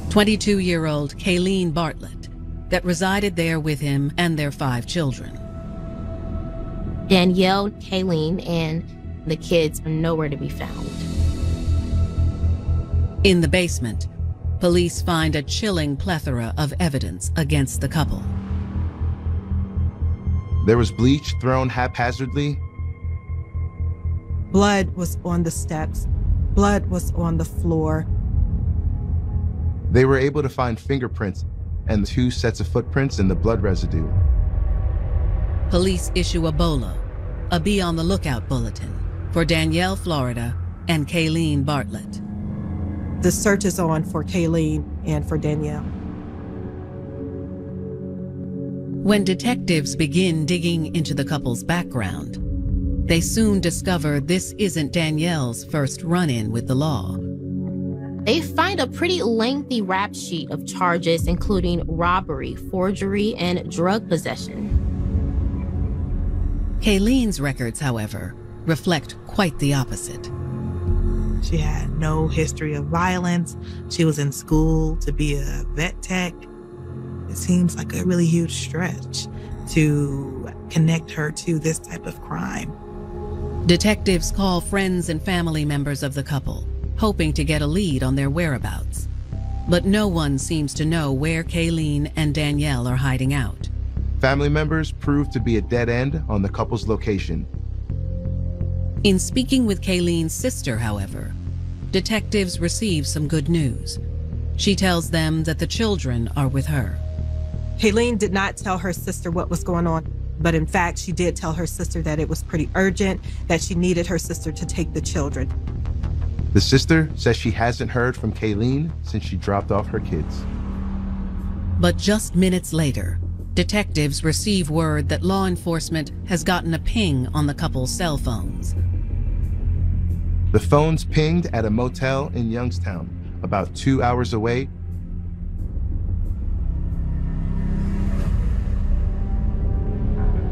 22-year-old Kayleen Bartlett, that resided there with him and their 5 children. Danielle, Kayleen, and the kids are nowhere to be found. In the basement, police find a chilling plethora of evidence against the couple. There was bleach thrown haphazardly. Blood was on the steps. Blood was on the floor. They were able to find fingerprints and 2 sets of footprints in the blood residue. Police issue a BOLO, a Be on the Lookout bulletin, for Danielle Florida and Kayleen Bartlett. The search is on for Kayleen and for Danielle. When detectives begin digging into the couple's background, they soon discover this isn't Danielle's first run-in with the law. They find a pretty lengthy rap sheet of charges, including robbery, forgery, and drug possession. Kayleen's records, however, reflect quite the opposite. She had no history of violence. She was in school to be a vet tech. It seems like a really huge stretch to connect her to this type of crime. Detectives call friends and family members of the couple, hoping to get a lead on their whereabouts. But no one seems to know where Kayleen and Danielle are hiding out. Family members proved to be a dead end on the couple's location. In speaking with Kayleen's sister, however, detectives receive some good news. She tells them that the children are with her. Kayleen did not tell her sister what was going on, but in fact, she did tell her sister that it was pretty urgent, that she needed her sister to take the children. The sister says she hasn't heard from Kayleen since she dropped off her kids. But just minutes later, detectives receive word that law enforcement has gotten a ping on the couple's cell phones. The phones pinged at a motel in Youngstown, about 2 hours away.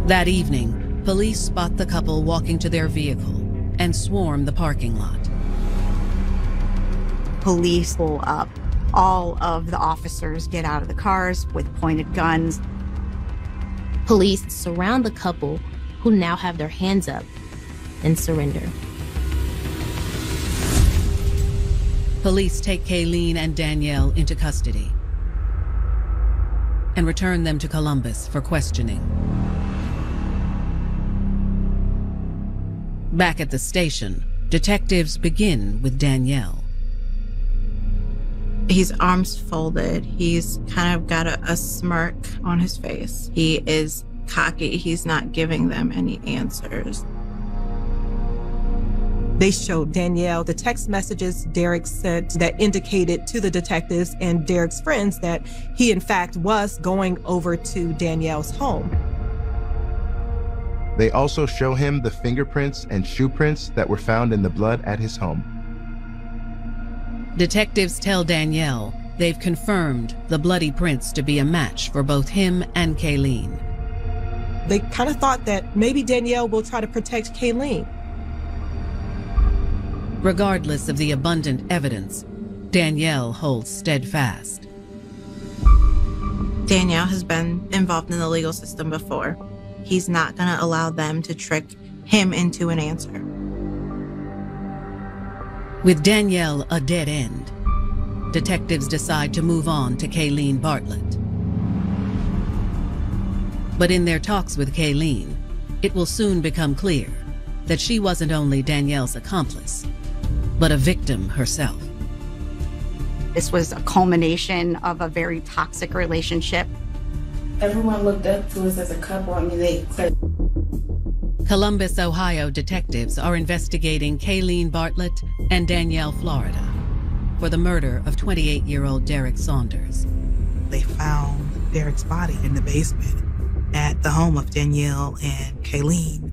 That evening, police spot the couple walking to their vehicle and swarm the parking lot. Police pull up. All of the officers get out of the cars with pointed guns. Police surround the couple, who now have their hands up, and surrender. Police take Kayleen and Danielle into custody and return them to Columbus for questioning. Back at the station, detectives begin with Danielle. He's arms folded. He's kind of got a smirk on his face. He is cocky. He's not giving them any answers. They showed Danielle the text messages Derek sent that indicated to the detectives and Derek's friends that he, in fact, was going over to Danielle's home. They also show him the fingerprints and shoe prints that were found in the blood at his home. Detectives tell Danielle they've confirmed the bloody prints to be a match for both him and Kayleen. They kind of thought that maybe Danielle will try to protect Kayleen. Regardless of the abundant evidence, Danielle holds steadfast. Danielle has been involved in the legal system before. He's not going to allow them to trick him into an answer. With Danielle a dead end, detectives decide to move on to Kayleen Bartlett. But in their talks with Kayleen, it will soon become clear that she wasn't only Danielle's accomplice, but a victim herself. This was a culmination of a very toxic relationship. Everyone looked up to us as a couple. I mean, they said. Columbus, Ohio detectives are investigating Kayleen Bartlett and Danielle Florida for the murder of 28-year-old Derek Saunders. They found Derek's body in the basement at the home of Danielle and Kayleen.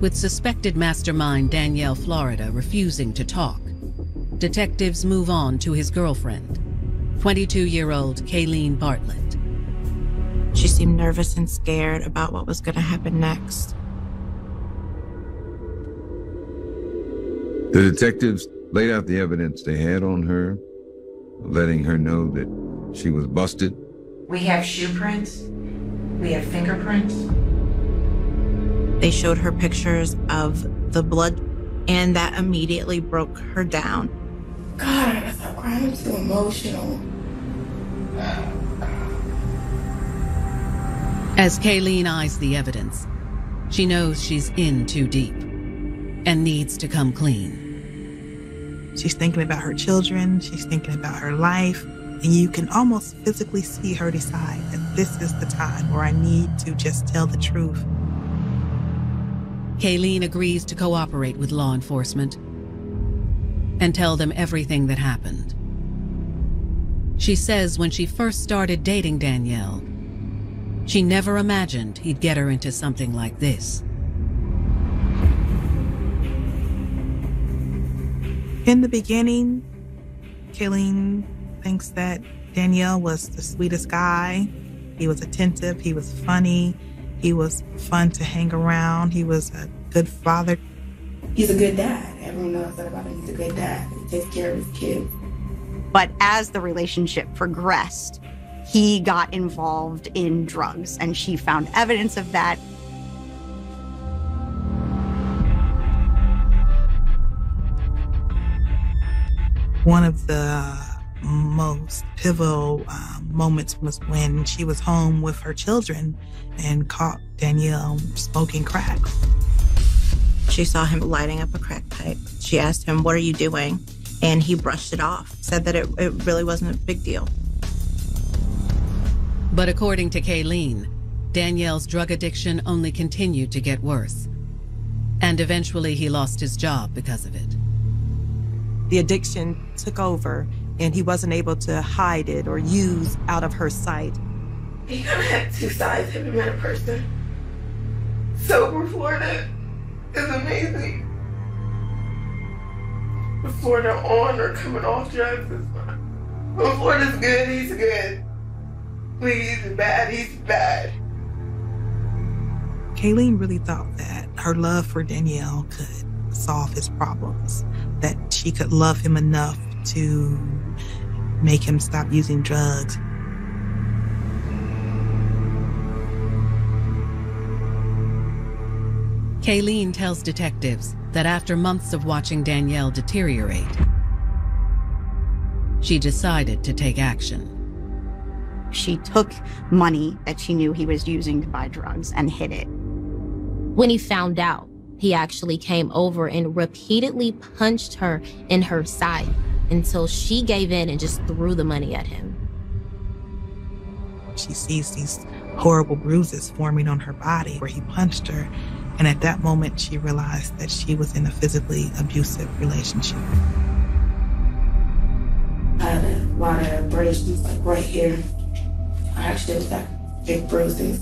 With suspected mastermind Danielle Florida refusing to talk, detectives move on to his girlfriend, 22-year-old Kayleen Bartlett. She seemed nervous and scared about what was going to happen next. The detectives laid out the evidence they had on her, letting her know that she was busted. We have shoe prints. We have fingerprints. They showed her pictures of the blood, and that immediately broke her down. God, I gotta stop crying. I'm too emotional. As Kayleen eyes the evidence, she knows she's in too deep and needs to come clean. She's thinking about her children, she's thinking about her life, and you can almost physically see her decide that this is the time where I need to just tell the truth. Kayleen agrees to cooperate with law enforcement and tell them everything that happened. She says when she first started dating Danielle, she never imagined he'd get her into something like this. In the beginning, Kayleen thinks that Danielle was the sweetest guy. He was attentive, he was funny, he was fun to hang around, he was a good father. He's a good dad. Everyone knows that about him. He's a good dad. He takes care of his kids. But as the relationship progressed, he got involved in drugs, and she found evidence of that. One of the most pivotal moments was when she was home with her children and caught Danielle smoking crack. She saw him lighting up a crack pipe. She asked him, "What are you doing?" And he brushed it off, said that it really wasn't a big deal. But according to Kayleen, Danielle's drug addiction only continued to get worse. And eventually he lost his job because of it. The addiction took over, and he wasn't able to hide it or use out of her sight. You gotta have two sides. Have you met a person? Sober Florida is amazing. Before they're on or coming off drugs is fine. When Florida's good, he's good. When he's bad, he's bad. Kayleen really thought that her love for Danielle could solve his problems, that she could love him enough to make him stop using drugs. Kayleen tells detectives that after months of watching Danielle deteriorate, she decided to take action. She took money that she knew he was using to buy drugs and hid it. When he found out, he actually came over and repeatedly punched her in her side until she gave in and just threw the money at him. She sees these horrible bruises forming on her body where he punched her. And at that moment, she realized that she was in a physically abusive relationship. I had a lot of abrasions, like right here. I actually was like big bruises.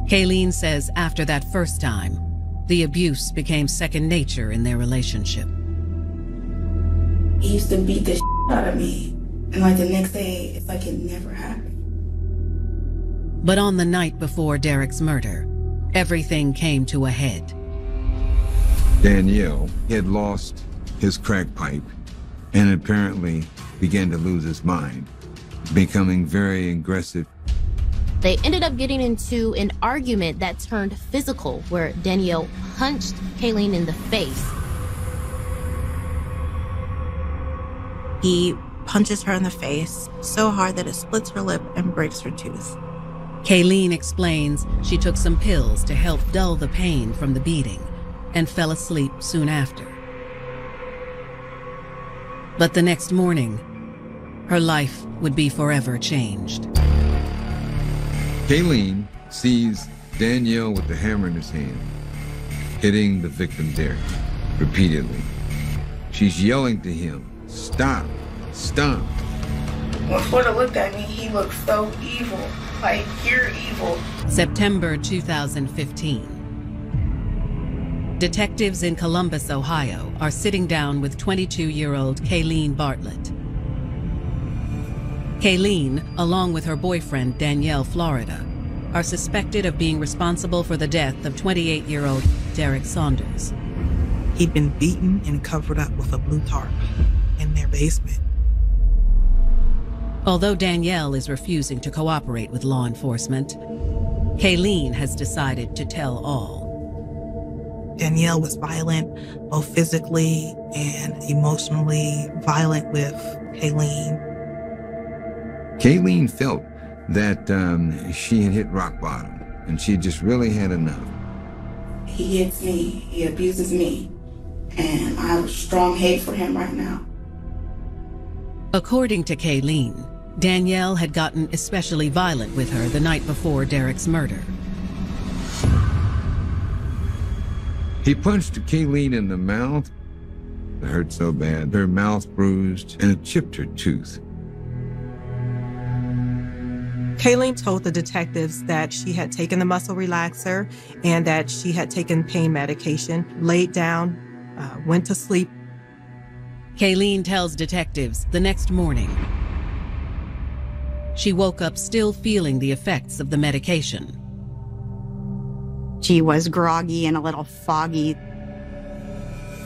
Kayleen says after that first time, the abuse became second nature in their relationship. He used to beat the shit out of me. And like the next day, it's like it never happened. But on the night before Derek's murder, everything came to a head. Danielle had lost his crack pipe and apparently began to lose his mind, becoming very aggressive. They ended up getting into an argument that turned physical, where Danielle punched Kayleen in the face. He punches her in the face so hard that it splits her lip and breaks her tooth. Kayleen explains she took some pills to help dull the pain from the beating and fell asleep soon after. But the next morning, her life would be forever changed. Kayleen sees Danielle with the hammer in his hand, hitting the victim Derek repeatedly. She's yelling to him, "Stop, stop." When Florida looked at me, he looked so evil, like pure evil. September 2015. Detectives in Columbus, Ohio, are sitting down with 22-year-old Kayleen Bartlett. Kayleen, along with her boyfriend Danielle Florida, are suspected of being responsible for the death of 28-year-old Derek Saunders. He'd been beaten and covered up with a blue tarp in their basement. Although Danielle is refusing to cooperate with law enforcement, Kayleen has decided to tell all. Danielle was violent, both physically and emotionally violent with Kayleen. Kayleen felt that she had hit rock bottom and she just really had enough. He hits me, he abuses me, and I have a strong hate for him right now. According to Kayleen, Danielle had gotten especially violent with her the night before Derek's murder. He punched Kayleen in the mouth. It hurt so bad, her mouth bruised and it chipped her tooth. Kayleen told the detectives that she had taken the muscle relaxer and that she had taken pain medication, laid down, went to sleep. Kayleen tells detectives the next morning she woke up still feeling the effects of the medication. She was groggy and a little foggy.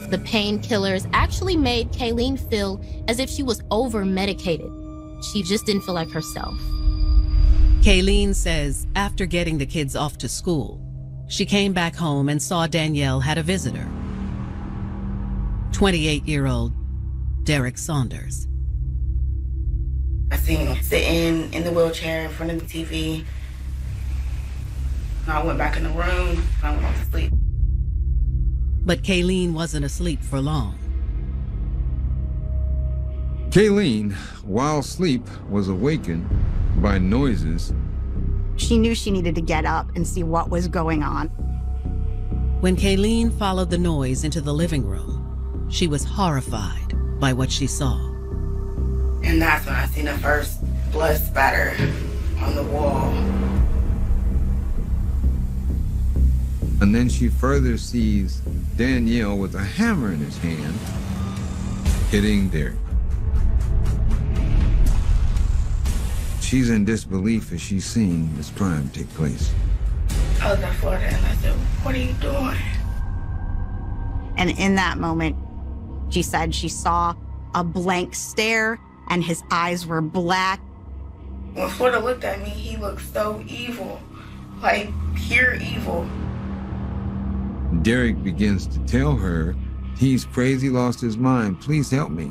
The painkillers actually made Kayleen feel as if she was over-medicated. She just didn't feel like herself. Kayleen says after getting the kids off to school, she came back home and saw Danielle had a visitor. 28-year-old Derek Saunders. I seen him sitting in the wheelchair in front of the TV. I went back in the room and I went to sleep. But Kayleen wasn't asleep for long. Kayleen, while asleep, was awakened by noises. She knew she needed to get up and see what was going on. When Kayleen followed the noise into the living room, she was horrified by what she saw. And that's when I seen the first blood spatter on the wall. And then she further sees Danielle with a hammer in his hand, hitting Derek. She's in disbelief as she's seeing this crime take place. I was in Florida and I said, "What are you doing?" And in that moment, she said she saw a blank stare and his eyes were black. When Florida looked at me, he looked so evil, like pure evil. Derek begins to tell her he's crazy, lost his mind. Please help me.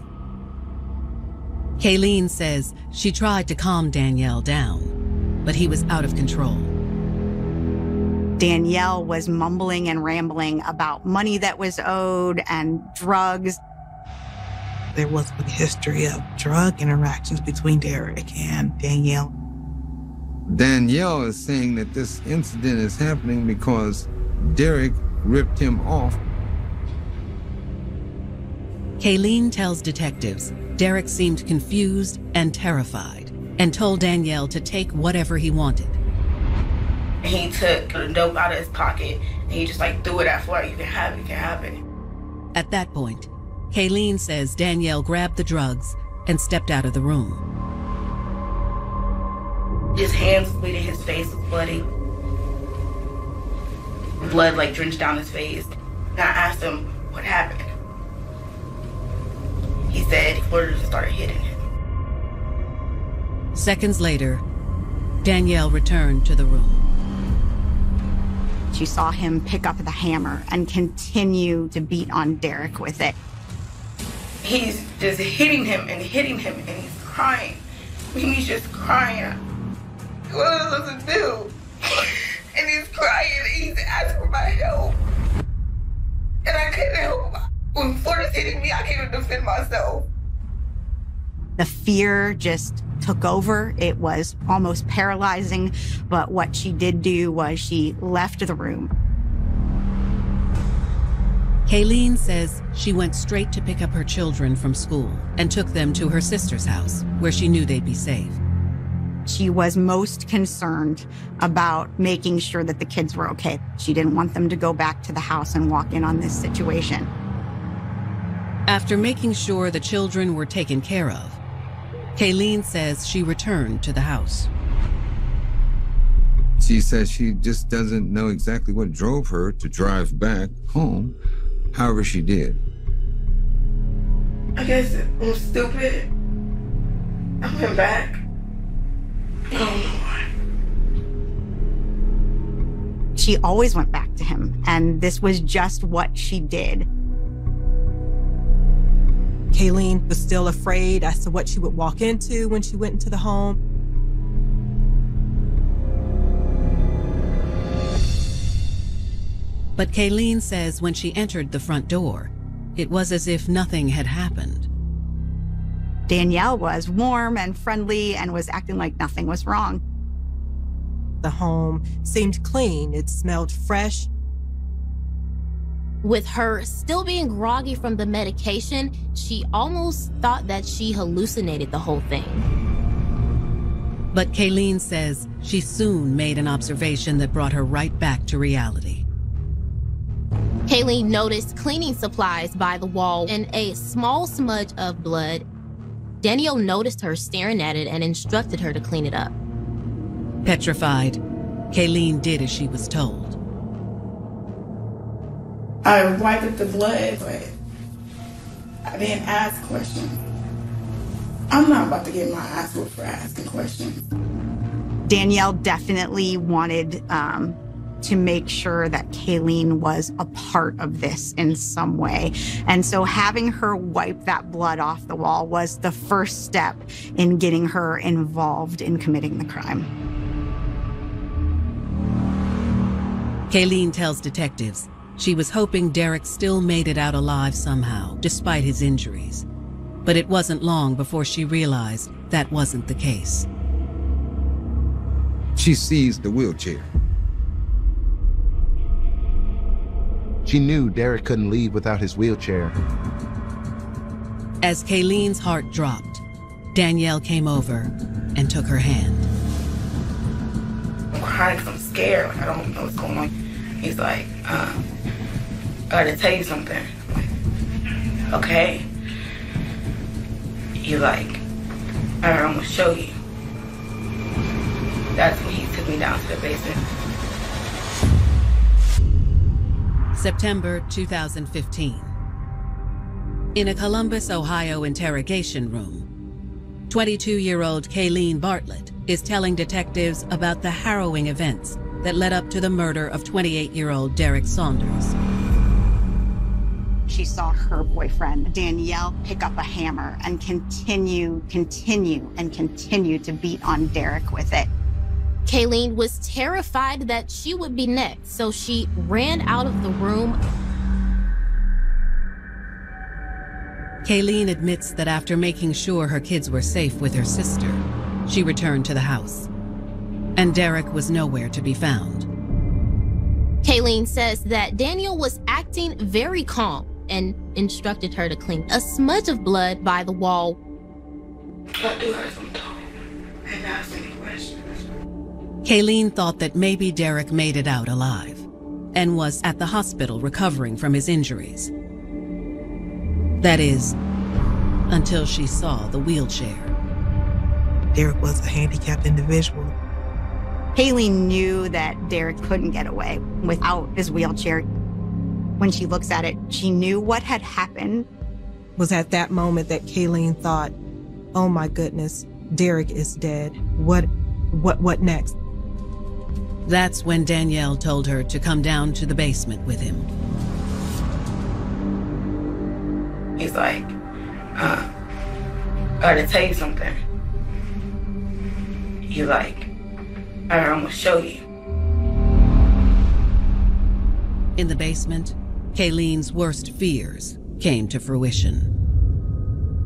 Kayleen says she tried to calm Danielle down, but he was out of control. Danielle was mumbling and rambling about money that was owed and drugs. There was a history of drug interactions between Derek and Danielle. Danielle is saying that this incident is happening because Derek ripped him off. Kayleen tells detectives Derek seemed confused and terrified and told Danielle to take whatever he wanted. He took the dope out of his pocket and he just like threw it at Florida. You can have it, you can have it. At that point, Kayleen says Danielle grabbed the drugs, and stepped out of the room. His hands was bleeding, his face was bloody. Blood like drenched down his face. And I asked him what happened. He said Florida just started hitting him. Seconds later, Danielle returned to the room. She saw him pick up the hammer and continue to beat on Derek with it. He's just hitting him, and he's crying. I mean, he's just crying. What am I supposed to do? And he's crying, and he's asking for my help. And I couldn't help. When Florida's hitting me, I can't even defend myself. The fear just took over. It was almost paralyzing, but what she did do was she left the room. Kayleen says she went straight to pick up her children from school and took them to her sister's house, where she knew they'd be safe. She was most concerned about making sure that the kids were okay. She didn't want them to go back to the house and walk in on this situation. After making sure the children were taken care of, Kayleen says she returned to the house. She says she just doesn't know exactly what drove her to drive back home. However, she did. I guess I'm stupid. I went back. Oh, Lord. She always went back to him, and this was just what she did. Kayleen was still afraid as to what she would walk into when she went into the home. But Kayleen says when she entered the front door, it was as if nothing had happened. Danielle was warm and friendly and was acting like nothing was wrong. The home seemed clean. It smelled fresh. With her still being groggy from the medication, she almost thought that she hallucinated the whole thing. But Kayleen says she soon made an observation that brought her right back to reality. Kayleen noticed cleaning supplies by the wall and a small smudge of blood. Danielle noticed her staring at it and instructed her to clean it up. Petrified, Kayleen did as she was told. I wiped up the blood, but I didn't ask questions. I'm not about to get my ass whooped for asking questions. Danielle definitely wanted to make sure that Kayleen was a part of this in some way. And so having her wipe that blood off the wall was the first step in getting her involved in committing the crime. Kayleen tells detectives she was hoping Derek still made it out alive somehow, despite his injuries. But it wasn't long before she realized that wasn't the case. She seized the wheelchair. She knew Derek couldn't leave without his wheelchair. As Kayleen's heart dropped, Danielle came over and took her hand. I'm crying because I'm scared. Like, I don't know what's going on. He's like, I gotta tell you something. I'm like, okay. He's like, all right, I'm gonna show you. That's when he took me down to the basement. September 2015. In a Columbus, Ohio interrogation room, 22-year-old Kayleen Bartlett is telling detectives about the harrowing events that led up to the murder of 28-year-old Derek Saunders. She saw her boyfriend, Danielle, pick up a hammer and continue to beat on Derek with it. Kayleen was terrified that she would be next, so she ran out of the room. Kayleen admits that after making sure her kids were safe with her sister, she returned to the house. And Derek was nowhere to be found. Kayleen says that Daniel was acting very calm and instructed her to clean a smudge of blood by the wall. I do as I'm told and ask any questions. Kayleen thought that maybe Derek made it out alive and was at the hospital recovering from his injuries. That is, until she saw the wheelchair. Derek was a handicapped individual. Kayleen knew that Derek couldn't get away without his wheelchair. When she looks at it, she knew what had happened. It was at that moment that Kayleen thought, oh my goodness, Derek is dead. What next? That's when Danielle told her to come down to the basement with him. He's like, I gotta tell you something. He's like, I'm gonna show you. In the basement, Kayleen's worst fears came to fruition.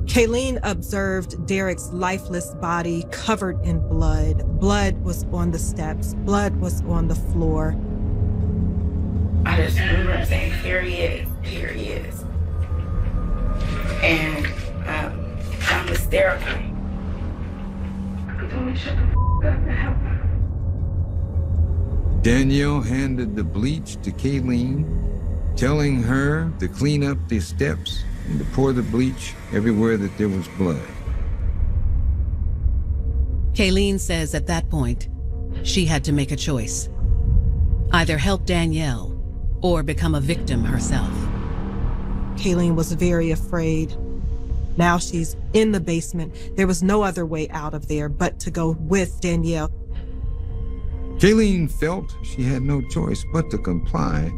Kayleen observed Derek's lifeless body covered in blood. Blood was on the steps. Blood was on the floor. I just remember him saying, here he is, here he is. And I'm hysterical. He told me to shut the f*** up and help her. Danielle handed the bleach to Kayleen, telling her to clean up the steps and to pour the bleach everywhere that there was blood. Kayleen says at that point, she had to make a choice. Either help Danielle or become a victim herself. Kayleen was very afraid. Now she's in the basement. There was no other way out of there but to go with Danielle. Kayleen felt she had no choice but to comply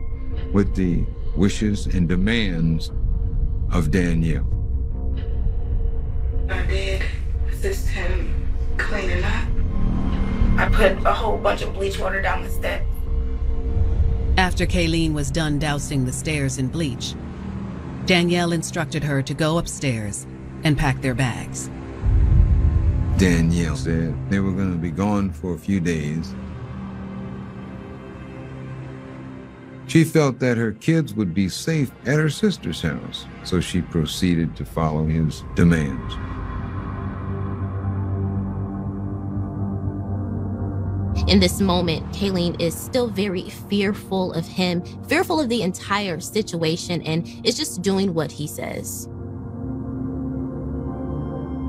with the wishes and demands of Danielle. I did assist him cleaning up. I put a whole bunch of bleach water down the steps. After Kayleen was done dousing the stairs in bleach, Danielle instructed her to go upstairs and pack their bags. Danielle said they were going to be gone for a few days. She felt that her kids would be safe at her sister's house, so she proceeded to follow his demands. In this moment, Kayleen is still very fearful of him, fearful of the entire situation, and is just doing what he says.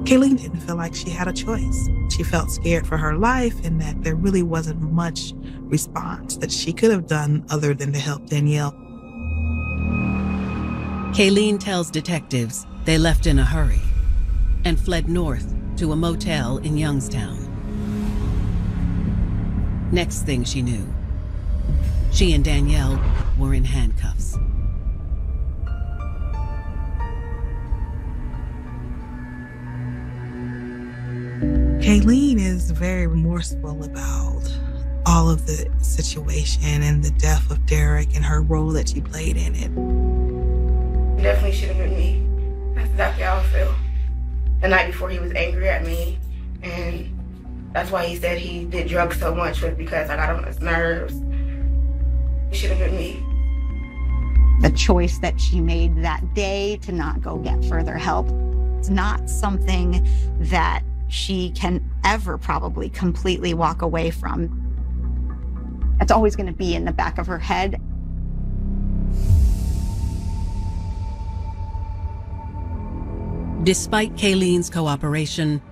Kayleen didn't feel like she had a choice. She felt scared for her life and that there really wasn't much response that she could have done other than to help Danielle. Kayleen tells detectives they left in a hurry and fled north to a motel in Youngstown. Next thing she knew, she and Danielle were in handcuffs. Kayleen is very remorseful about all of the situation and the death of Derek and her role that she played in it. Definitely should have been me. That's exactly how I feel. The night before, he was angry at me, and that's why he said he did drugs so much, was because I got on his nerves. It should have been me. The choice that she made that day to not go get further help, it's not something that she can ever probably completely walk away from. It's always going to be in the back of her head. Despite Kayleen's cooperation,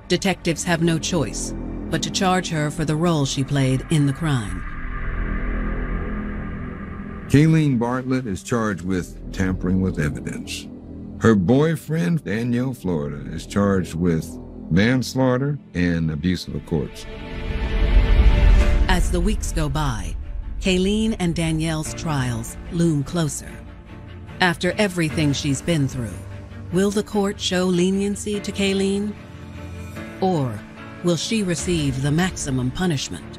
detectives have no choice but to charge her for the role she played in the crime. Kayleen Bartlett is charged with tampering with evidence. Her boyfriend, Danielle Florida, is charged with manslaughter and abuse of a corpse. As the weeks go by, Kayleen and Danielle's trials loom closer. After everything she's been through, will the court show leniency to Kayleen? Or will she receive the maximum punishment?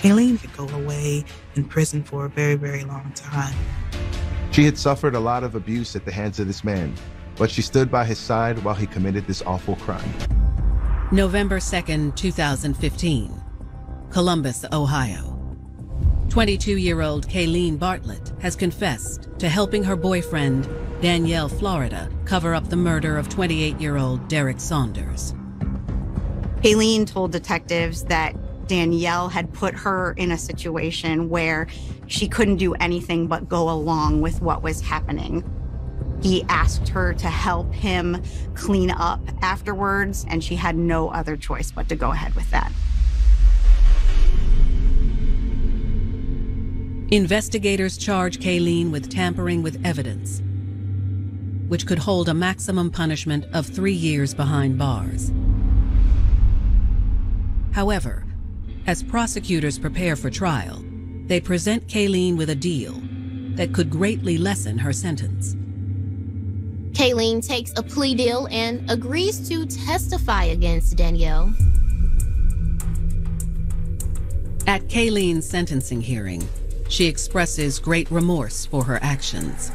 Kayleen could go away in prison for a very, very long time. She had suffered a lot of abuse at the hands of this man, but she stood by his side while he committed this awful crime. November 2nd, 2015, Columbus, Ohio. 22-year-old Kayleen Bartlett has confessed to helping her boyfriend, Danielle Florida, cover up the murder of 28-year-old Derek Saunders. Kayleen told detectives that Danielle had put her in a situation where she couldn't do anything but go along with what was happening. He asked her to help him clean up afterwards, and she had no other choice but to go ahead with that. Investigators charge Kayleen with tampering with evidence, which could hold a maximum punishment of 3 years behind bars. However, as prosecutors prepare for trial, they present Kayleen with a deal that could greatly lessen her sentence. Kayleen takes a plea deal and agrees to testify against Danielle. At Kayleen's sentencing hearing, she expresses great remorse for her actions.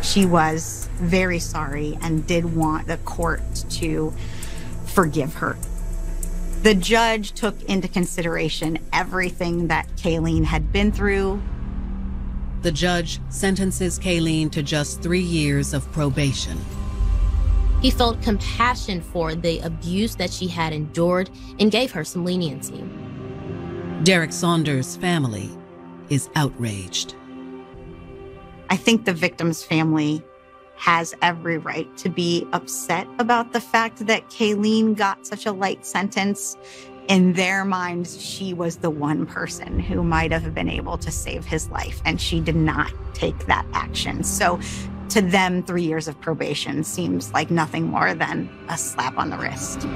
She was very sorry and did want the court to forgive her. The judge took into consideration everything that Kayleen had been through. The judge sentences Kayleen to just 3 years of probation. He felt compassion for the abuse that she had endured and gave her some leniency. Derek Saunders' family is outraged. I think the victim's family has every right to be upset about the fact that Kayleen got such a light sentence. In their minds, she was the one person who might have been able to save his life, and she did not take that action. So to them, 3 years of probation seems like nothing more than a slap on the wrist.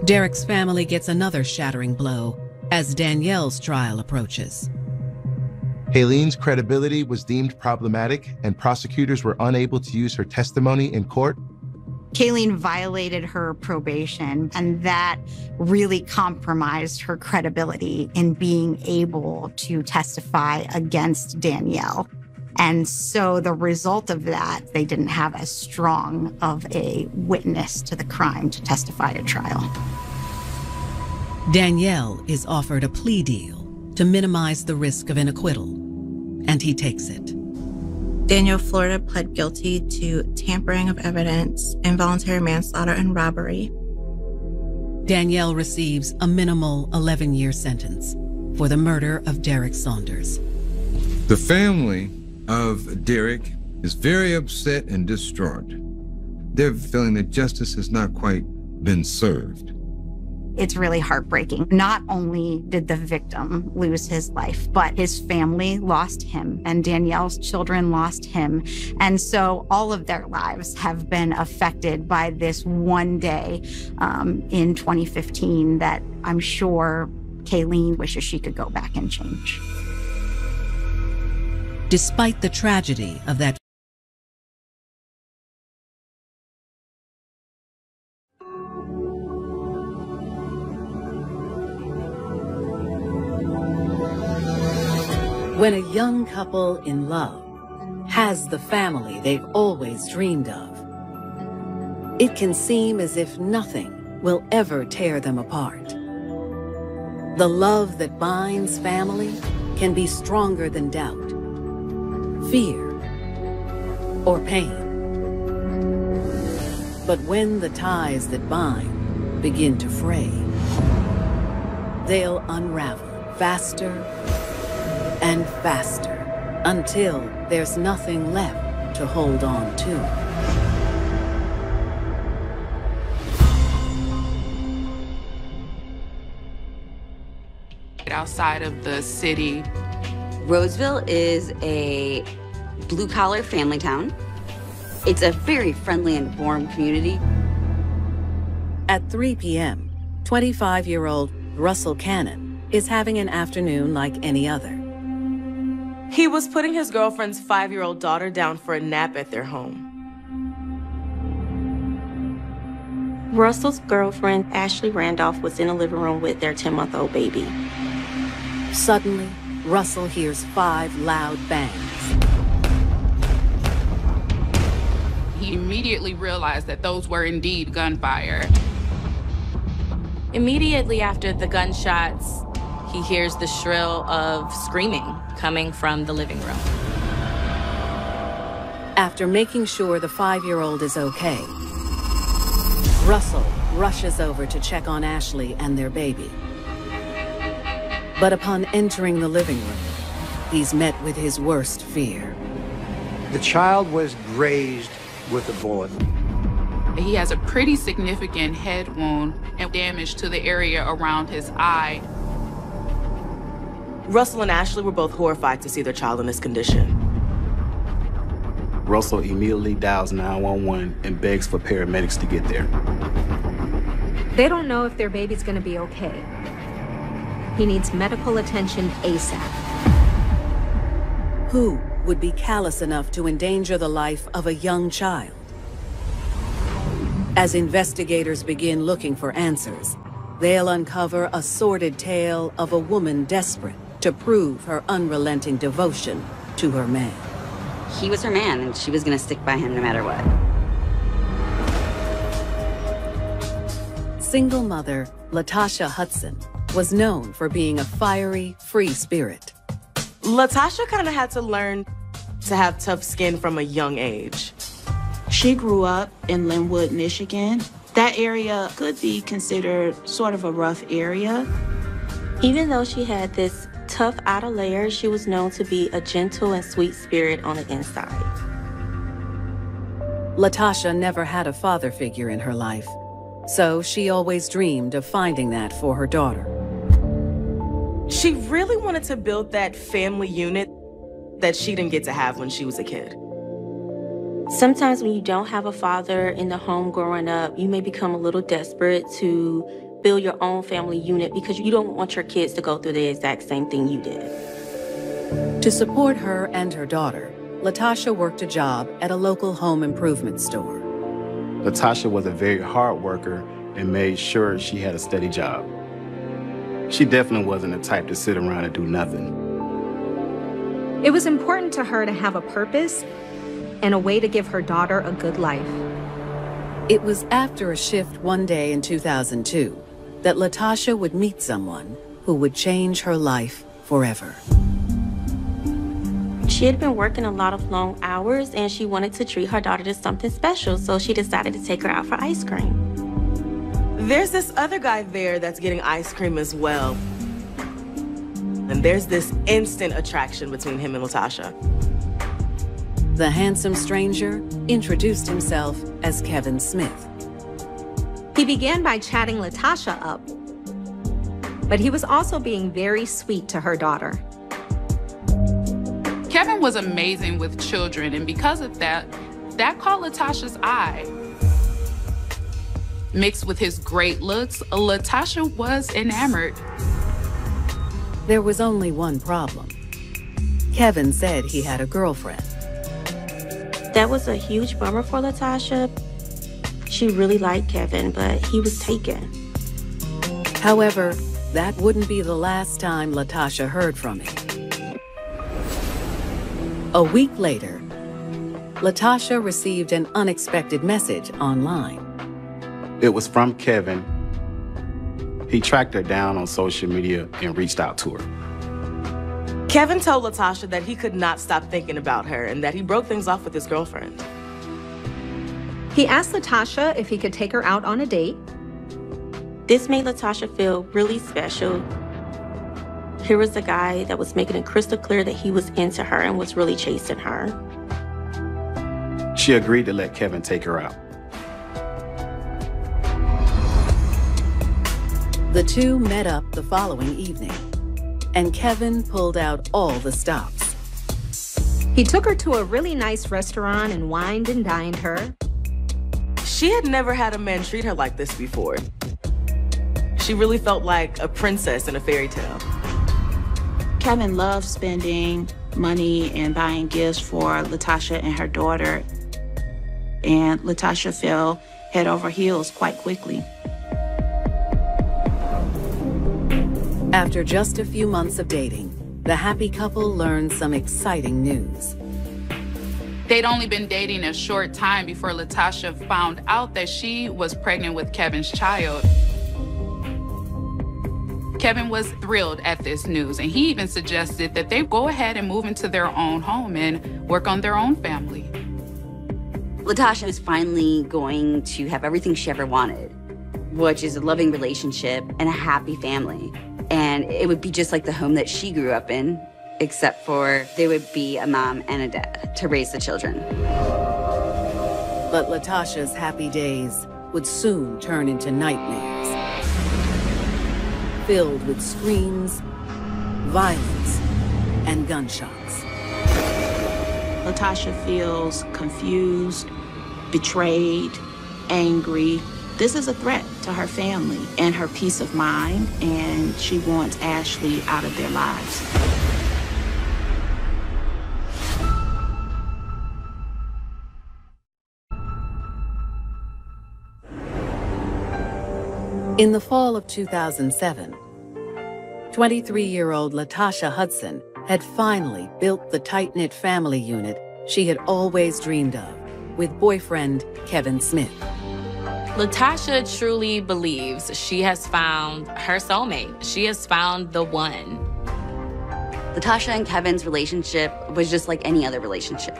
Derek's family gets another shattering blow as Danielle's trial approaches. Kayleen's credibility was deemed problematic, and prosecutors were unable to use her testimony in court. Kayleen violated her probation, and that really compromised her credibility in being able to testify against Danielle. And so the result of that, they didn't have as strong of a witness to the crime to testify at trial. Danielle is offered a plea deal to minimize the risk of an acquittal, and he takes it. Danielle Florida pled guilty to tampering of evidence, involuntary manslaughter, and robbery. Danielle receives a minimal 11-year sentence for the murder of Derek Saunders. The family of Derek is very upset and distraught. They're feeling that justice has not quite been served. It's really heartbreaking. Not only did the victim lose his life, but his family lost him, and Danielle's children lost him. And so all of their lives have been affected by this one day in 2015 that I'm sure Kayleen wishes she could go back and change. Despite the tragedy of that when a young couple in love has the family they've always dreamed of, it can seem as if nothing will ever tear them apart. The love that binds family can be stronger than doubt, fear, or pain. But when the ties that bind begin to fray, they'll unravel faster and faster until there's nothing left to hold on to. Outside of the city, Roseville is a blue-collar family town. It's a very friendly and warm community. At 3 p.m., 25-year-old Russell Cannon is having an afternoon like any other. He was putting his girlfriend's 5-year-old daughter down for a nap at their home. Russell's girlfriend, Ashley Randolph, was in the living room with their 10-month-old baby. Suddenly, Russell hears 5 loud bangs. he immediately realized that those were indeed gunfire. Immediately after the gunshots, he hears the shrill of screaming coming from the living room. After making sure the 5-year-old is okay, Russell rushes over to check on Ashley and their baby. But upon entering the living room, he's met with his worst fear. The child was grazed with a bullet. He has a pretty significant head wound and damage to the area around his eye. Russell and Ashley were both horrified to see their child in this condition. Russell immediately dials 911 and begs for paramedics to get there. They don't know if their baby's gonna be okay. He needs medical attention ASAP. Who would be callous enough to endanger the life of a young child? As investigators begin looking for answers, they'll uncover a sordid tale of a woman desperate to prove her unrelenting devotion to her man. He was her man, and she was gonna stick by him no matter what. Single mother Latasha Hudson was known for being a fiery, free spirit. Latasha kind of had to learn to have tough skin from a young age. She grew up in Linwood, Michigan. That area could be considered sort of a rough area. Even though she had this tough outer layer, she was known to be a gentle and sweet spirit on the inside. Latasha never had a father figure in her life, so she always dreamed of finding that for her daughter. She really wanted to build that family unit that she didn't get to have when she was a kid. Sometimes when you don't have a father in the home growing up, you may become a little desperate to build your own family unit because you don't want your kids to go through the exact same thing you did. To support her and her daughter, Latasha worked a job at a local home improvement store. Latasha was a very hard worker and made sure she had a steady job. She definitely wasn't the type to sit around and do nothing. It was important to her to have a purpose and a way to give her daughter a good life. It was after a shift one day in 2002 that Latasha would meet someone who would change her life forever. She had been working a lot of long hours and she wanted to treat her daughter to something special, so she decided to take her out for ice cream. There's this other guy there that's getting ice cream as well. And there's this instant attraction between him and Latasha. The handsome stranger introduced himself as Kevin Smith. He began by chatting Latasha up, but he was also being very sweet to her daughter. Kevin was amazing with children, and because of that caught Latasha's eye. Mixed with his great looks, Latasha was enamored. There was only one problem. Kevin said he had a girlfriend. That was a huge bummer for Latasha. She really liked Kevin, but he was taken. However, that wouldn't be the last time Latasha heard from him. A week later, Latasha received an unexpected message online. It was from Kevin. He tracked her down on social media and reached out to her. Kevin told Latasha that he could not stop thinking about her and that he broke things off with his girlfriend. He asked Latasha if he could take her out on a date. This made Latasha feel really special. Here was a guy that was making it crystal clear that he was into her and was really chasing her. She agreed to let Kevin take her out. The two met up the following evening, and Kevin pulled out all the stops. He took her to a really nice restaurant and wined and dined her. She had never had a man treat her like this before. She really felt like a princess in a fairy tale. Kevin loved spending money and buying gifts for Latasha and her daughter. And Latasha fell head over heels quite quickly. After just a few months of dating, the happy couple learned some exciting news. They'd only been dating a short time before Latasha found out that she was pregnant with Kevin's child. Kevin was thrilled at this news, and he even suggested that they go ahead and move into their own home and work on their own family. Latasha is finally going to have everything she ever wanted, which is a loving relationship and a happy family. And it would be just like the home that she grew up in except for there would be a mom and a dad to raise the children. But Latasha's happy days would soon turn into nightmares, filled with screams, violence, and gunshots. Latasha feels confused, betrayed, angry. This is a threat to her family and her peace of mind, and she wants Ashley out of their lives. In the fall of 2007, 23-year-old Latasha Hudson had finally built the tight-knit family unit she had always dreamed of with boyfriend Kevin Smith. Latasha truly believes she has found her soulmate. She has found the one. Latasha and Kevin's relationship was just like any other relationship.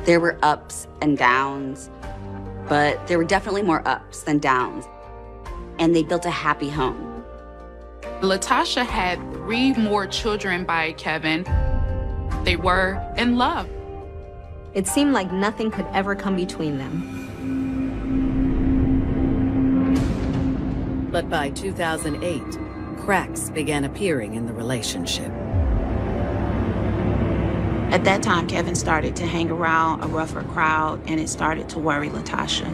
There were ups and downs, but there were definitely more ups than downs. And they built a happy home. Latasha had 3 more children by Kevin. They were in love. It seemed like nothing could ever come between them. But by 2008, cracks began appearing in the relationship. At that time, Kevin started to hang around a rougher crowd, and it started to worry Latasha.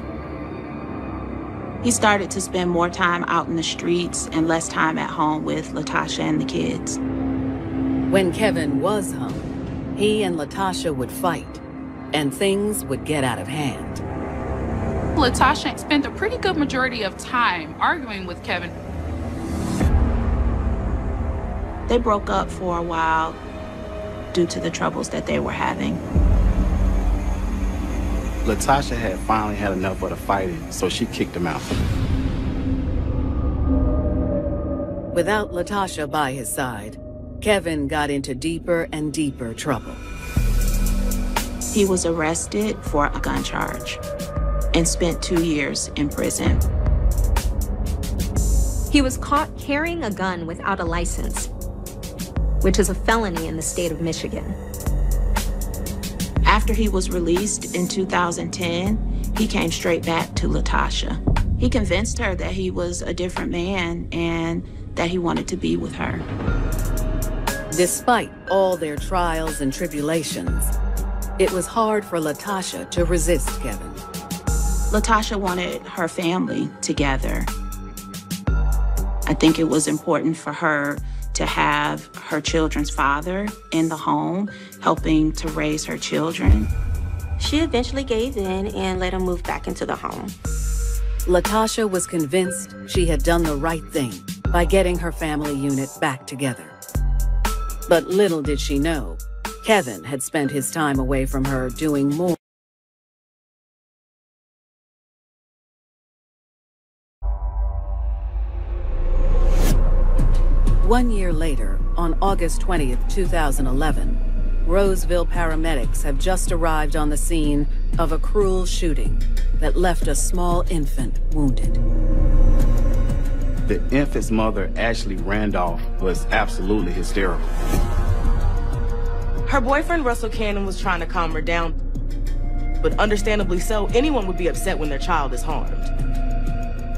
He started to spend more time out in the streets and less time at home with Latasha and the kids. When Kevin was home, he and Latasha would fight, and things would get out of hand. Latasha spent a pretty good majority of time arguing with Kevin. They broke up for a while due to the troubles that they were having. Latasha had finally had enough of the fighting, so she kicked him out. Without Latasha by his side, Kevin got into deeper and deeper trouble. He was arrested for a gun charge and spent 2 years in prison. He was caught carrying a gun without a license, which is a felony in the state of Michigan. After he was released in 2010, he came straight back to Latasha. He convinced her that he was a different man and that he wanted to be with her. Despite all their trials and tribulations, it was hard for Latasha to resist Kevin. Latasha wanted her family together. I think it was important for her to have her children's father in the home, helping to raise her children. She eventually gave in and let him move back into the home. Latasha was convinced she had done the right thing by getting her family unit back together. But little did she know, Kevin had spent his time away from her doing more. One year later, on August 20th, 2011, Roseville paramedics have just arrived on the scene of a cruel shooting that left a small infant wounded. The infant's mother, Ashley Randolph, was absolutely hysterical. Her boyfriend, Russell Cannon, was trying to calm her down, but understandably so, anyone would be upset when their child is harmed.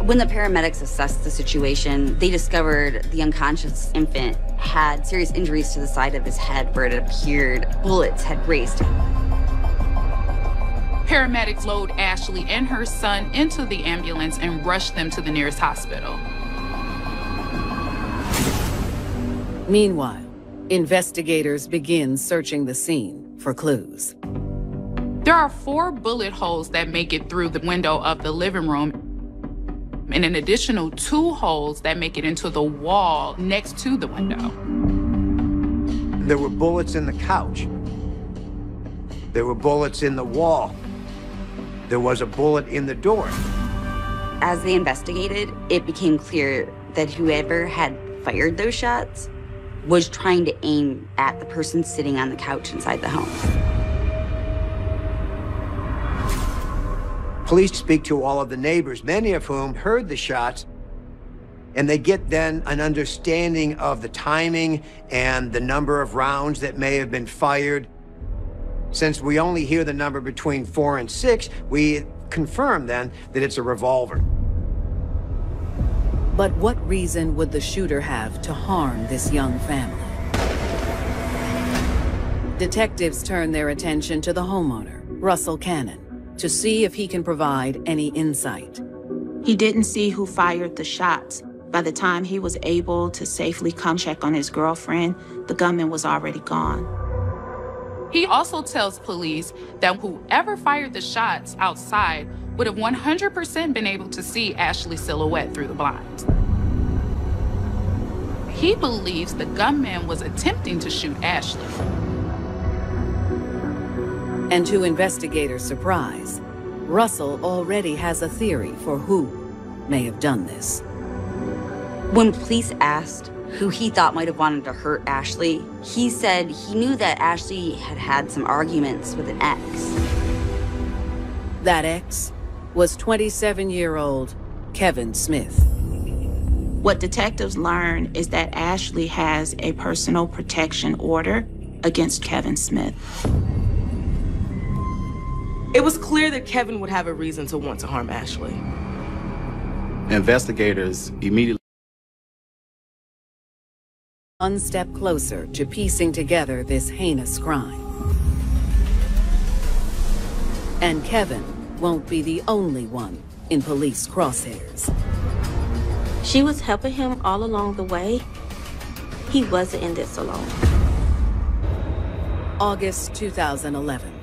When the paramedics assessed the situation, they discovered the unconscious infant had serious injuries to the side of his head where it appeared bullets had grazed him. Paramedics load Ashley and her son into the ambulance and rushed them to the nearest hospital. Meanwhile, investigators begin searching the scene for clues. There are 4 bullet holes that make it through the window of the living room, and an additional 2 holes that make it into the wall next to the window. There were bullets in the couch. There were bullets in the wall. There was a bullet in the door. As they investigated, it became clear that whoever had fired those shots was trying to aim at the person sitting on the couch inside the home. Police speak to all of the neighbors, many of whom heard the shots. And they get then an understanding of the timing and the number of rounds that may have been fired. Since we only hear the number between 4 and 6, we confirm then that it's a revolver. But what reason would the shooter have to harm this young family? Detectives turn their attention to the homeowner, Russell Cannon, to see if he can provide any insight. He didn't see who fired the shots. By the time he was able to safely come check on his girlfriend, the gunman was already gone. He also tells police that whoever fired the shots outside would have 100% been able to see Ashley's silhouette through the blinds. He believes the gunman was attempting to shoot Ashley. And to investigators' surprise, Russell already has a theory for who may have done this. When police asked who he thought might have wanted to hurt Ashley, he said he knew that Ashley had had some arguments with an ex. That ex was 27-year-old Kevin Smith. What detectives learn is that Ashley has a personal protection order against Kevin Smith. It was clear that Kevin would have a reason to want to harm Ashley. Investigators immediately one step closer to piecing together this heinous crime. And Kevin won't be the only one in police crosshairs. She was helping him all along the way. He wasn't in this alone. August 2011.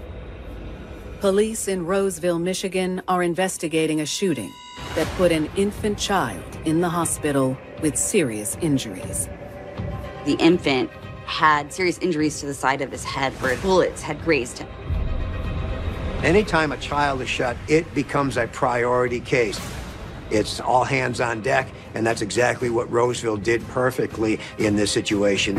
Police in Roseville, Michigan are investigating a shooting that put an infant child in the hospital with serious injuries. The infant had serious injuries to the side of his head where bullets had grazed him. Anytime a child is shot, it becomes a priority case. It's all hands on deck, and that's exactly what Roseville did perfectly in this situation.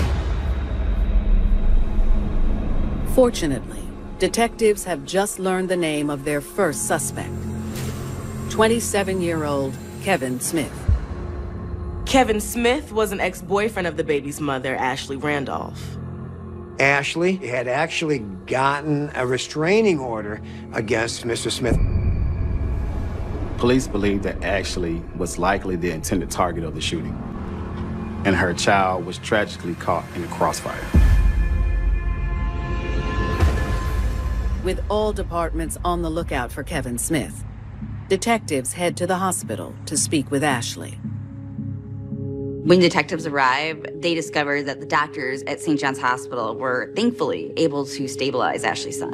Fortunately, detectives have just learned the name of their first suspect, 27-year-old Kevin Smith. Kevin Smith was an ex-boyfriend of the baby's mother, Ashley Randolph. Ashley had actually gotten a restraining order against Mr. Smith. Police believe that Ashley was likely the intended target of the shooting, and her child was tragically caught in the crossfire. With all departments on the lookout for Kevin Smith, detectives head to the hospital to speak with Ashley. When detectives arrive, they discover that the doctors at St. John's Hospital were thankfully able to stabilize Ashley's son.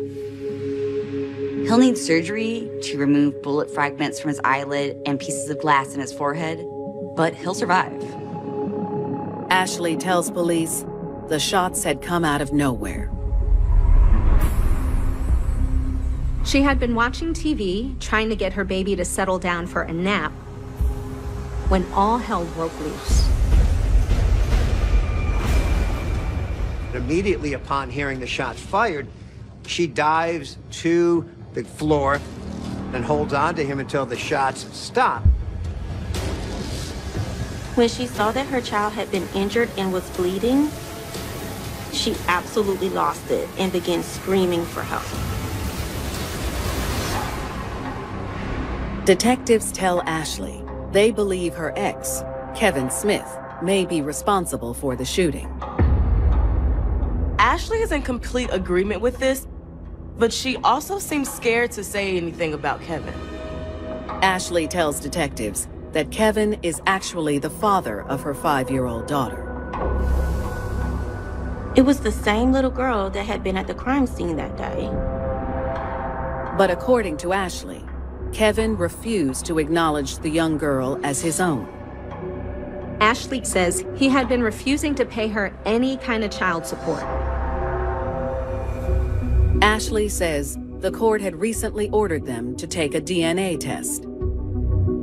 He'll need surgery to remove bullet fragments from his eyelid and pieces of glass in his forehead, but he'll survive. Ashley tells police the shots had come out of nowhere. She had been watching TV, trying to get her baby to settle down for a nap, when all hell broke loose. Immediately upon hearing the shots fired, she dives to the floor and holds on to him until the shots stop. When she saw that her child had been injured and was bleeding, she absolutely lost it and began screaming for help. Detectives tell Ashley they believe her ex, Kevin Smith, may be responsible for the shooting. Ashley is in complete agreement with this, but she also seems scared to say anything about Kevin. Ashley tells detectives that Kevin is actually the father of her 5-year-old daughter. It was the same little girl that had been at the crime scene that day. But according to Ashley, Kevin refused to acknowledge the young girl as his own. Ashley says he had been refusing to pay her any kind of child support. Ashley says the court had recently ordered them to take a DNA test.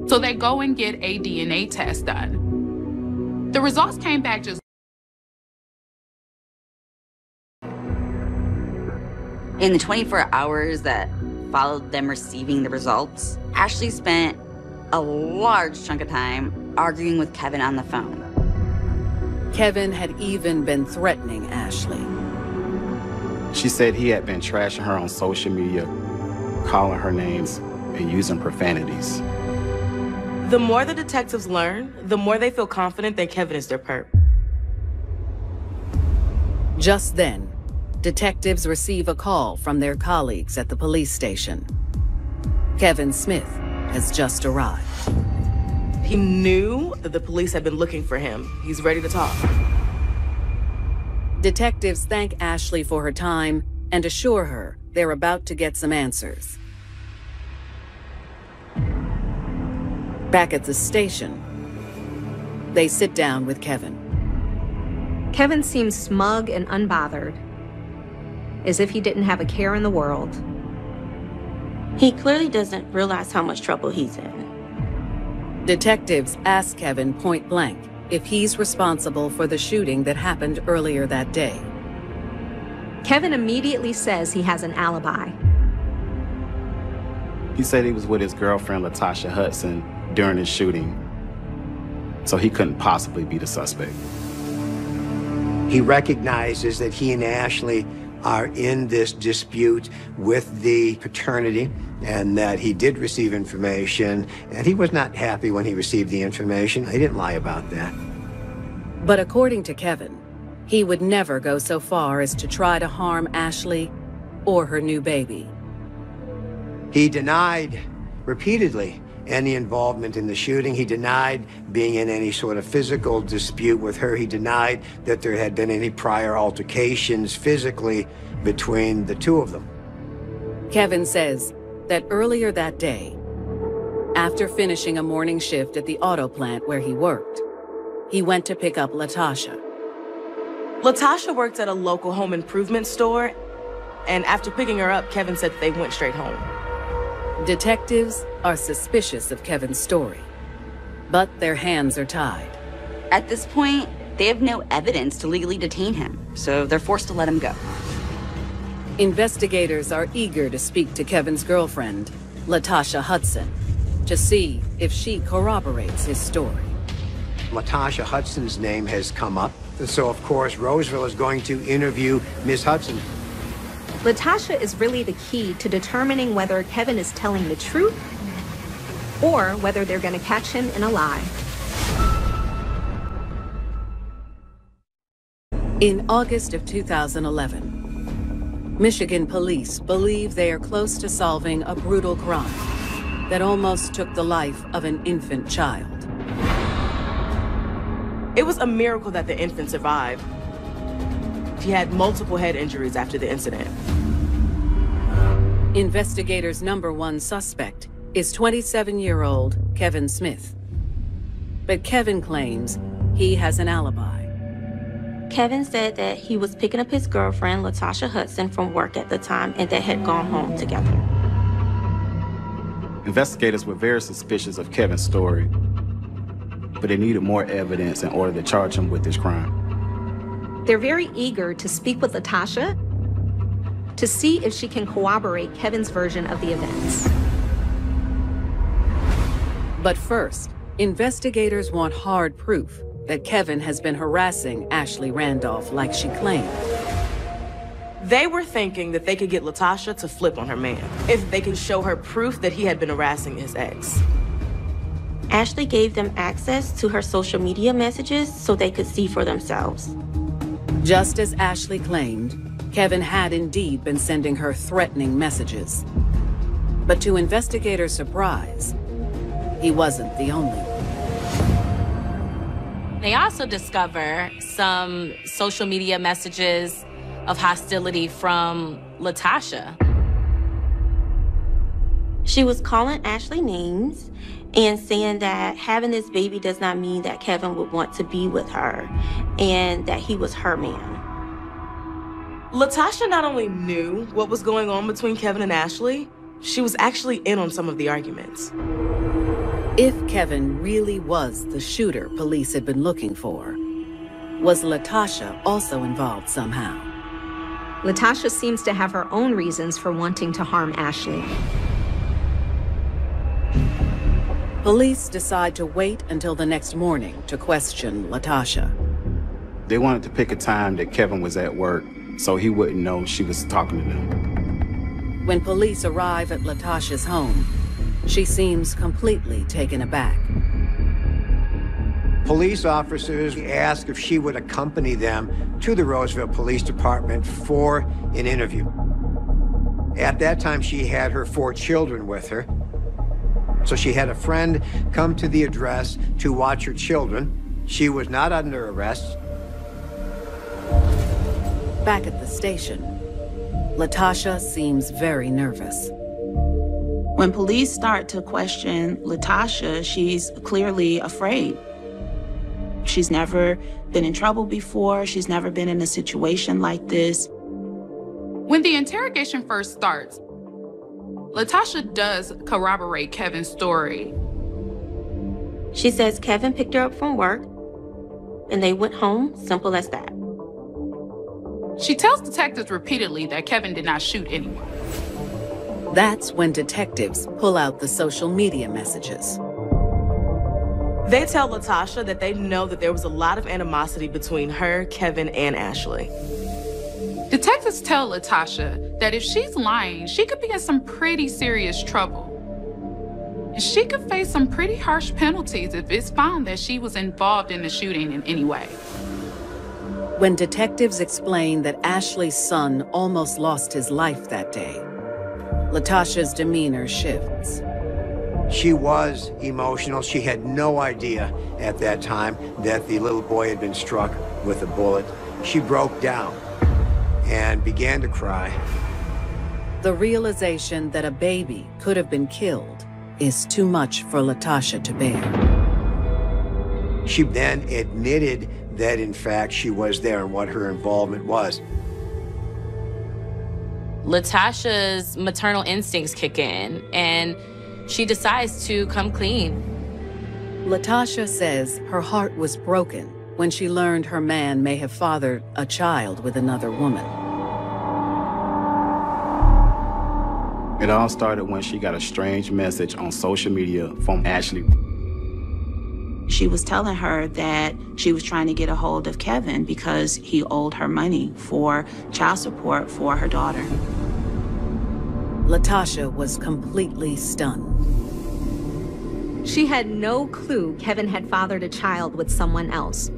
So they go and get a DNA test done. The results came back just... In the 24 hours that followed them receiving the results, Ashley spent a large chunk of time arguing with Kevin on the phone. Kevin had even been threatening Ashley. She said he had been trashing her on social media, calling her names, and using profanities. The more the detectives learn, the more they feel confident that Kevin is their perp. Just then, detectives receive a call from their colleagues at the police station. Kevin Smith has just arrived. He knew that the police had been looking for him. He's ready to talk. Detectives thank Ashley for her time and assure her they're about to get some answers. Back at the station, they sit down with Kevin. Kevin seems smug and unbothered, as if he didn't have a care in the world. He clearly doesn't realize how much trouble he's in. Detectives ask Kevin point blank if he's responsible for the shooting that happened earlier that day. Kevin immediately says he has an alibi. He said he was with his girlfriend, Latasha Hudson, during the shooting, so he couldn't possibly be the suspect. He recognizes that he and Ashley are in this dispute with the paternity and that he did receive information, and he was not happy when he received the information. He didn't lie about that. But according to Kevin, he would never go so far as to try to harm Ashley or her new baby. He denied repeatedly any involvement in the shooting. He denied being in any sort of physical dispute with her. He denied that there had been any prior altercations physically between the two of them. Kevin says that earlier that day, after finishing a morning shift at the auto plant where he worked, he went to pick up Latasha. Latasha worked at a local home improvement store, and after picking her up, Kevin said they went straight home. Detectives are suspicious of Kevin's story, but their hands are tied. At this point, they have no evidence to legally detain him, so they're forced to let him go. Investigators are eager to speak to Kevin's girlfriend, Latasha Hudson, to see if she corroborates his story. Latasha Hudson's name has come up, so of course Roseville is going to interview Miss Hudson. Latasha is really the key to determining whether Kevin is telling the truth or whether they're going to catch him in a lie. In August of 2011, Michigan police believe they are close to solving a brutal crime that almost took the life of an infant child. It was a miracle that the infant survived. He had multiple head injuries after the incident. Investigators' number one suspect is 27-year-old Kevin Smith. But Kevin claims he has an alibi. Kevin said that he was picking up his girlfriend, Latasha Hudson, from work at the time and they had gone home together. Investigators were very suspicious of Kevin's story, but they needed more evidence in order to charge him with this crime. They're very eager to speak with Latasha to see if she can corroborate Kevin's version of the events. But first, investigators want hard proof that Kevin has been harassing Ashley Randolph like she claimed. They were thinking that they could get Latasha to flip on her man if they could show her proof that he had been harassing his ex. Ashley gave them access to her social media messages so they could see for themselves. Just as Ashley claimed, Kevin had indeed been sending her threatening messages. But to investigators' surprise, he wasn't the only one. They also discover some social media messages of hostility from Latasha. She was calling Ashley names and saying that having this baby does not mean that Kevin would want to be with her and that he was her man. Latasha not only knew what was going on between Kevin and Ashley, she was actually in on some of the arguments. If Kevin really was the shooter police had been looking for, was Latasha also involved somehow? Latasha seems to have her own reasons for wanting to harm Ashley. Police decide to wait until the next morning to question Latasha. They wanted to pick a time that Kevin was at work so he wouldn't know she was talking to them. When police arrive at Latasha's home, she seems completely taken aback. Police officers asked if she would accompany them to the Roseville Police Department for an interview. At that time, she had her 4 children with her. So she had a friend come to the address to watch her children. She was not under arrest. Back at the station, Latasha seems very nervous. When police start to question Latasha, she's clearly afraid. She's never been in trouble before. She's never been in a situation like this. When the interrogation first starts, Latasha does corroborate Kevin's story. She says Kevin picked her up from work and they went home, simple as that. She tells detectives repeatedly that Kevin did not shoot anyone. That's when detectives pull out the social media messages. They tell Latasha that they know that there was a lot of animosity between her, Kevin, and Ashley. Detectives tell Latasha that if she's lying, she could be in some pretty serious trouble. And she could face some pretty harsh penalties if it's found that she was involved in the shooting in any way. When detectives explain that Ashley's son almost lost his life that day, Latasha's demeanor shifts. She was emotional. She had no idea at that time that the little boy had been struck with a bullet. She broke down and began to cry. The realization that a baby could have been killed is too much for Latasha to bear. She then admitted that, in fact, she was there and what her involvement was. Latasha's maternal instincts kick in, and she decides to come clean. Latasha says her heart was broken when she learned her man may have fathered a child with another woman. It all started when she got a strange message on social media from Ashley. She was telling her that she was trying to get a hold of Kevin because he owed her money for child support for her daughter. Latasha was completely stunned. She had no clue Kevin had fathered a child with someone else.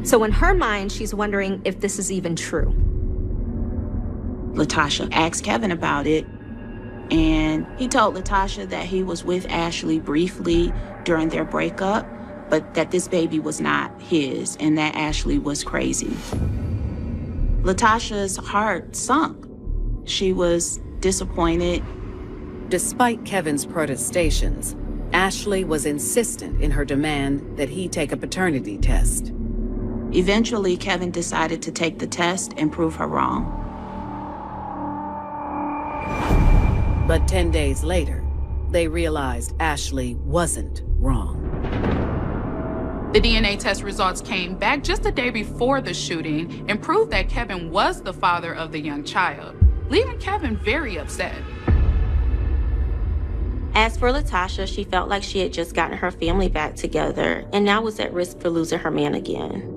So in her mind, she's wondering if this is even true. Latasha asked Kevin about it, and he told Latasha that he was with Ashley briefly during their breakup, but that this baby was not his and that Ashley was crazy. Latasha's heart sunk. She was disappointed. Despite Kevin's protestations, Ashley was insistent in her demand that he take a paternity test. Eventually, Kevin decided to take the test and prove her wrong. But 10 days later, they realized Ashley wasn't wrong. The DNA test results came back just a day before the shooting and proved that Kevin was the father of the young child, leaving Kevin very upset. As for Latasha, she felt like she had just gotten her family back together and now was at risk for losing her man again.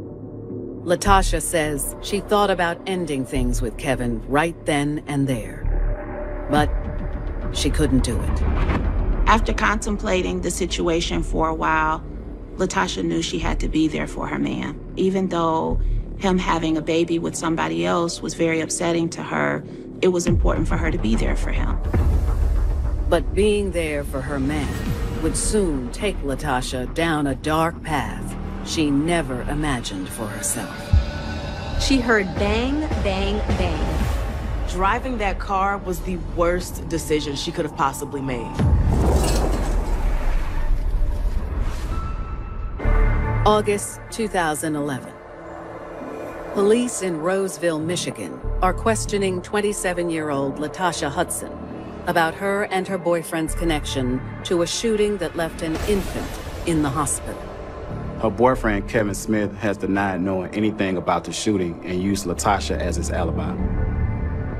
Latasha says she thought about ending things with Kevin right then and there, but she couldn't do it. After contemplating the situation for a while, Latasha knew she had to be there for her man. Even though him having a baby with somebody else was very upsetting to her, it was important for her to be there for him. But being there for her man would soon take Latasha down a dark path she never imagined for herself. She heard bang, bang, bang. Driving that car was the worst decision she could have possibly made. August 2011. Police in Roseville, Michigan are questioning 27-year-old Latasha Hudson about her and her boyfriend's connection to a shooting that left an infant in the hospital. Her boyfriend, Kevin Smith, has denied knowing anything about the shooting and used Latasha as his alibi.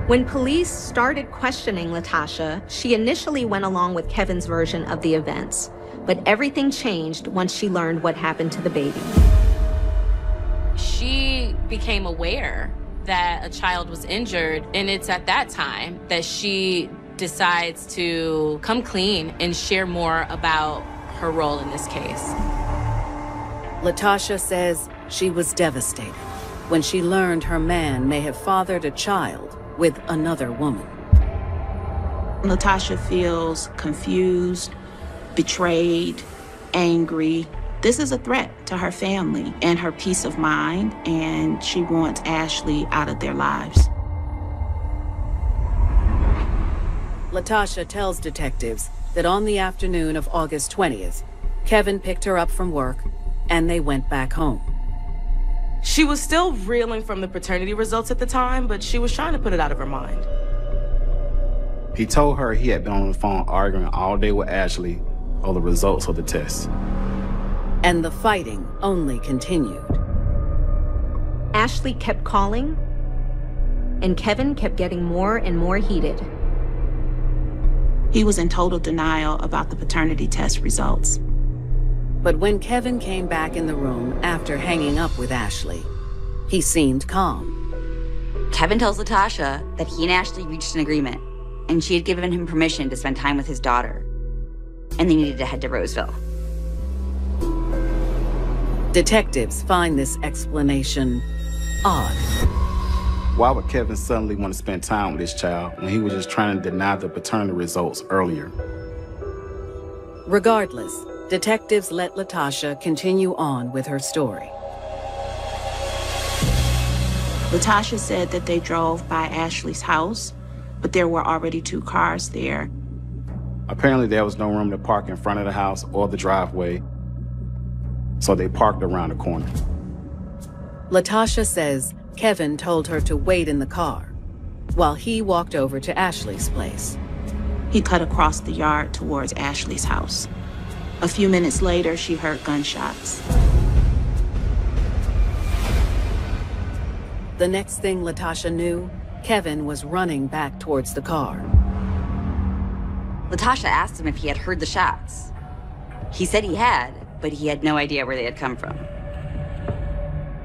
When police started questioning Latasha, she initially went along with Kevin's version of the events. But everything changed once she learned what happened to the baby. She became aware that a child was injured, and it's at that time that she decides to come clean and share more about her role in this case. Latasha says she was devastated when she learned her man may have fathered a child with another woman. Latasha feels confused, betrayed, angry. This is a threat to her family and her peace of mind, and she wants Ashley out of their lives. Latasha tells detectives that on the afternoon of August 20th, Kevin picked her up from work and they went back home. She was still reeling from the paternity results at the time, but she was trying to put it out of her mind. He told her he had been on the phone arguing all day with Ashley over the results of the test. And the fighting only continued. Ashley kept calling, and Kevin kept getting more and more heated. He was in total denial about the paternity test results. But when Kevin came back in the room after hanging up with Ashley, he seemed calm. Kevin tells Latasha that he and Ashley reached an agreement, and she had given him permission to spend time with his daughter, and they needed to head to Roseville. Detectives find this explanation odd. Why would Kevin suddenly want to spend time with his child when he was just trying to deny the paternity results earlier? Regardless, detectives let Latasha continue on with her story. Latasha said that they drove by Ashley's house, but there were already 2 cars there. Apparently there was no room to park in front of the house or the driveway, so they parked around the corner. Latasha says Kevin told her to wait in the car while he walked over to Ashley's place. He cut across the yard towards Ashley's house. A few minutes later, she heard gunshots. The next thing Latasha knew, Kevin was running back towards the car. Latasha asked him if he had heard the shots. He said he had, but he had no idea where they had come from.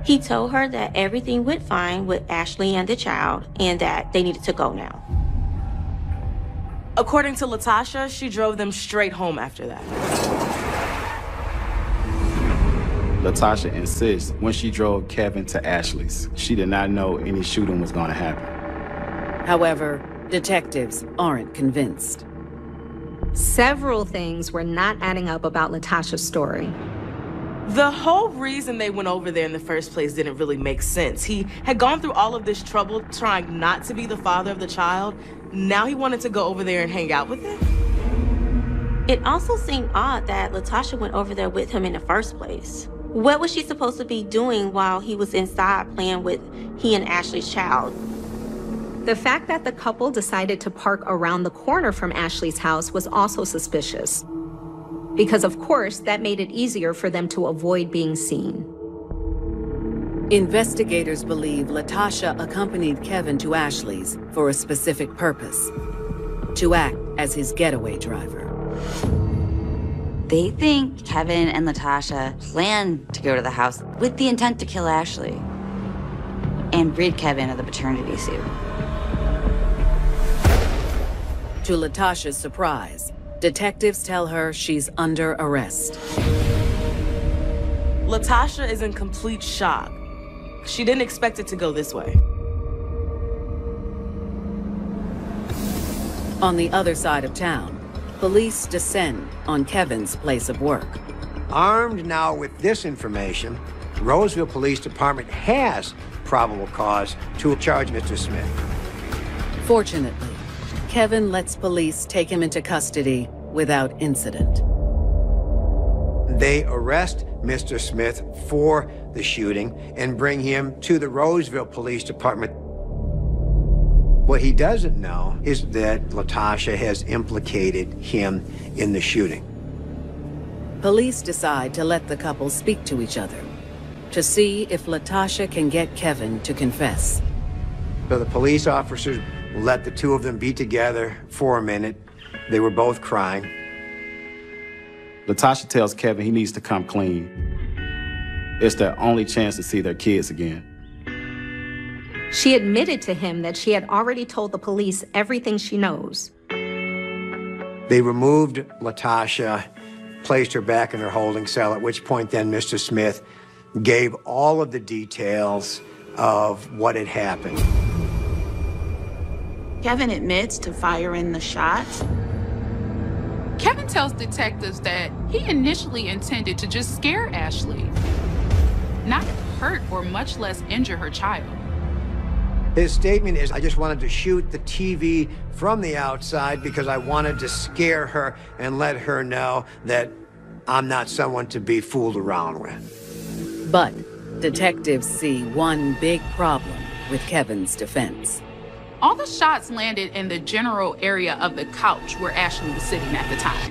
He told her that everything went fine with Ashley and the child and that they needed to go now. According to Latasha, she drove them straight home after that. Latasha insists when she drove Kevin to Ashley's, she did not know any shooting was going to happen. However, detectives aren't convinced. Several things were not adding up about Latasha's story. The whole reason they went over there in the first place didn't really make sense. He had gone through all of this trouble trying not to be the father of the child. Now he wanted to go over there and hang out with it? It also seemed odd that Latasha went over there with him in the first place. What was she supposed to be doing while he was inside playing with he and Ashley's child? The fact that the couple decided to park around the corner from Ashley's house was also suspicious. Because of course, that made it easier for them to avoid being seen. Investigators believe Latasha accompanied Kevin to Ashley's for a specific purpose: to act as his getaway driver. They think Kevin and Latasha planned to go to the house with the intent to kill Ashley and rid Kevin of the paternity suit. To Latasha's surprise, detectives tell her she's under arrest. Latasha is in complete shock. She didn't expect it to go this way. On the other side of town, police descend on Kevin's place of work. Armed now with this information, Roseville Police Department has probable cause to charge Mr. Smith. Fortunately, Kevin lets police take him into custody without incident. They arrest Mr. Smith for the shooting and bring him to the Roseville Police Department. What he doesn't know is that Latasha has implicated him in the shooting. Police decide to let the couple speak to each other to see if Latasha can get Kevin to confess. So the police officers let the two of them be together for a minute. They were both crying. Latasha tells Kevin he needs to come clean. It's their only chance to see their kids again. She admitted to him that she had already told the police everything she knows. They removed Latasha, placed her back in her holding cell, at which point then Mr. Smith gave all of the details of what had happened. Kevin admits to firing the shots. Kevin tells detectives that he initially intended to just scare Ashley, not hurt or much less injure her child. His statement is, I just wanted to shoot the TV from the outside because I wanted to scare her and let her know that I'm not someone to be fooled around with. But detectives see one big problem with Kevin's defense. All the shots landed in the general area of the couch where Ashley was sitting at the time.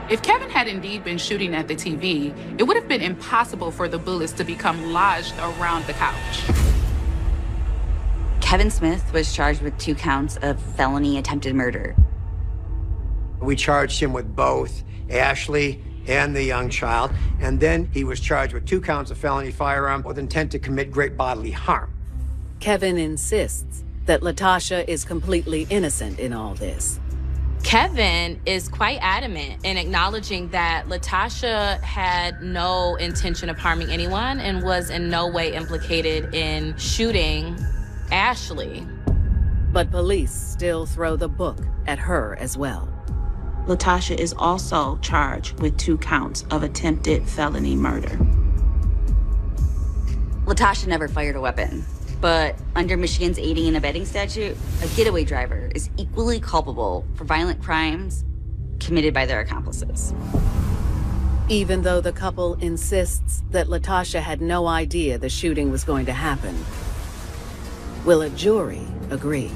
If Kevin had indeed been shooting at the TV, it would have been impossible for the bullets to become lodged around the couch. Kevin Smith was charged with 2 counts of felony attempted murder. We charged him with both Ashley and the young child, and then he was charged with 2 counts of felony firearm with intent to commit great bodily harm. Kevin insists that Latasha is completely innocent in all this. Kevin is quite adamant in acknowledging that Latasha had no intention of harming anyone and was in no way implicated in shooting Ashley. But police still throw the book at her as well. Latasha is also charged with 2 counts of attempted felony murder. Latasha never fired a weapon, but under Michigan's aiding and abetting statute, a getaway driver is equally culpable for violent crimes committed by their accomplices. Even though the couple insists that Latasha had no idea the shooting was going to happen, will a jury agree?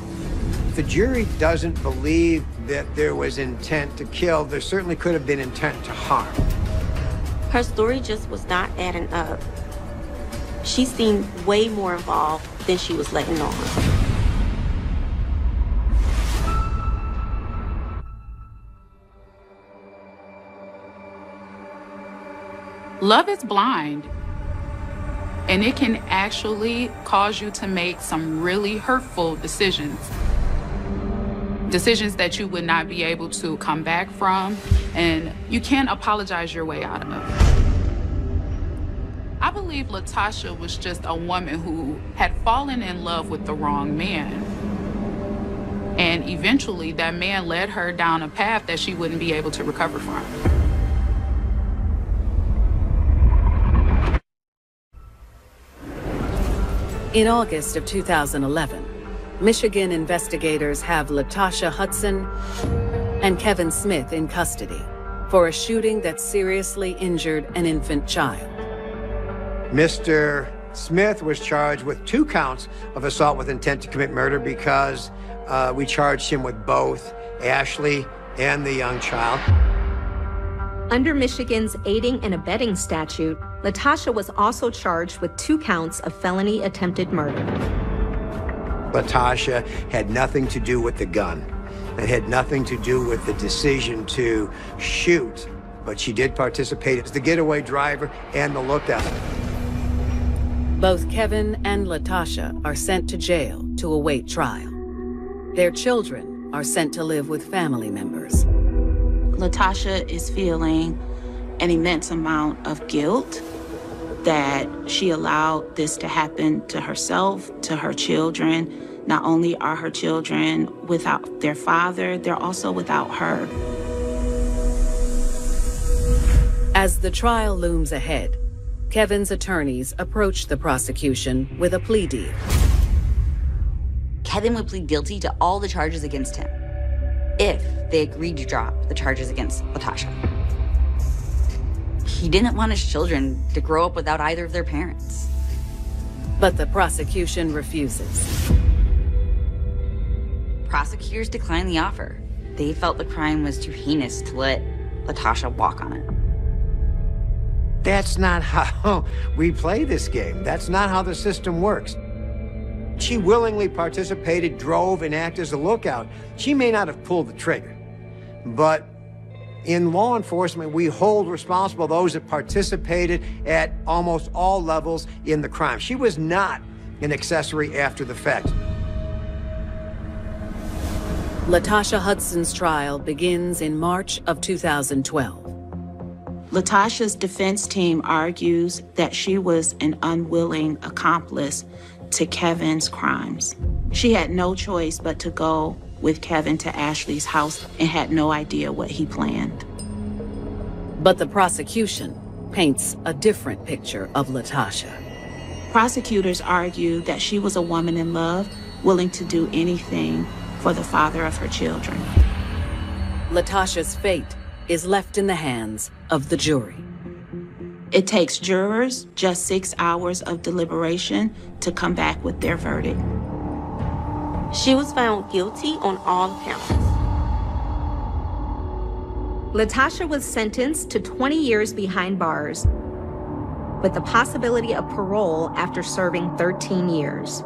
If the jury doesn't believe that there was intent to kill, there certainly could have been intent to harm. Her story just was not adding up. She seemed way more involved than she was letting on. Love is blind, and it can actually cause you to make some really hurtful decisions. Decisions that you would not be able to come back from, and you can't apologize your way out of. I believe Latasha was just a woman who had fallen in love with the wrong man. And eventually that man led her down a path that she wouldn't be able to recover from. In August of 2011, Michigan investigators have Latasha Hudson and Kevin Smith in custody for a shooting that seriously injured an infant child. Mr. Smith was charged with 2 counts of assault with intent to commit murder because we charged him with both Ashley and the young child. Under Michigan's aiding and abetting statute, Latasha was also charged with 2 counts of felony attempted murder. Latasha had nothing to do with the gun. It had nothing to do with the decision to shoot, but she did participate as the getaway driver and the lookout. Both Kevin and Latasha are sent to jail to await trial. Their children are sent to live with family members. Latasha is feeling an immense amount of guilt that she allowed this to happen to herself, to her children. Not only are her children without their father, they're also without her. As the trial looms ahead, Kevin's attorneys approach the prosecution with a plea deal. Kevin would plead guilty to all the charges against him if they agreed to drop the charges against Latasha. He didn't want his children to grow up without either of their parents. But the prosecution refuses. Prosecutors declined the offer. They felt the crime was too heinous to let Latasha walk on it. That's not how we play this game. That's not how the system works. She willingly participated, drove, and acted as a lookout. She may not have pulled the trigger, but In law enforcement, we hold responsible those that participated at almost all levels in the crime. She was not an accessory after the fact. Latasha Hudson's trial begins in March of 2012. Latasha's defense team argues that she was an unwilling accomplice to Kevin's crimes. She had no choice but to go with Kevin to Ashley's house and had no idea what he planned. But the prosecution paints a different picture of Latasha. Prosecutors argue that she was a woman in love, willing to do anything for the father of her children. Latasha's fate is left in the hands of the jury. It takes jurors just 6 hours of deliberation to come back with their verdict. She was found guilty on all counts. Latasha was sentenced to 20 years behind bars, with the possibility of parole after serving 13 years.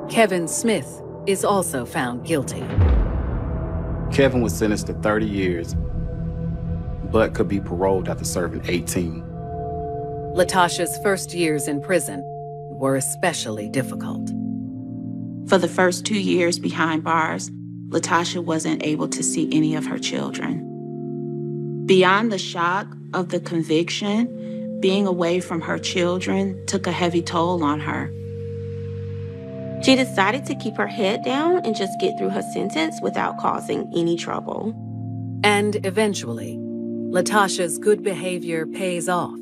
Kevin Smith is also found guilty. Kevin was sentenced to 30 years, but could be paroled after serving 18. Latasha's first years in prison were especially difficult. For the first 2 years behind bars, Latasha wasn't able to see any of her children. Beyond the shock of the conviction, being away from her children took a heavy toll on her. She decided to keep her head down and just get through her sentence without causing any trouble. And eventually, Latasha's good behavior pays off.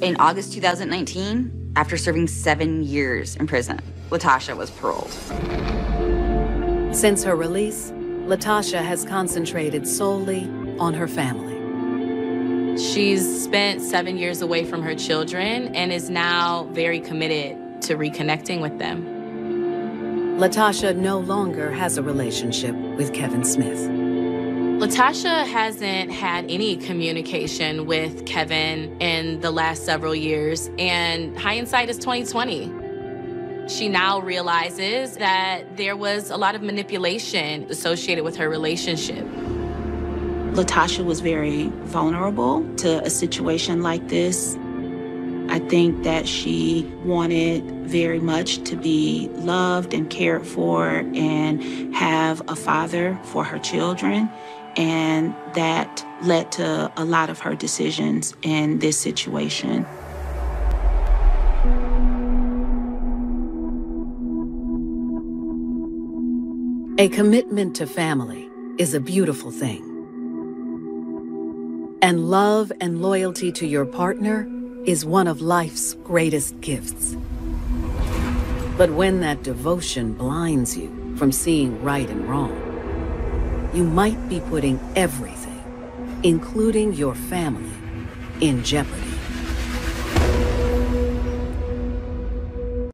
In August 2019, after serving 7 years in prison, Latasha was paroled. Since her release, Latasha has concentrated solely on her family. She's spent 7 years away from her children and is now very committed to reconnecting with them. Latasha no longer has a relationship with Kevin Smith. Latasha hasn't had any communication with Kevin in the last several years, and hindsight is 2020. She now realizes that there was a lot of manipulation associated with her relationship. Latasha was very vulnerable to a situation like this. I think that she wanted very much to be loved and cared for and have a father for her children. And that led to a lot of her decisions in this situation. A commitment to family is a beautiful thing. And love and loyalty to your partner is one of life's greatest gifts. But when that devotion blinds you from seeing right and wrong, you might be putting everything, including your family, in jeopardy.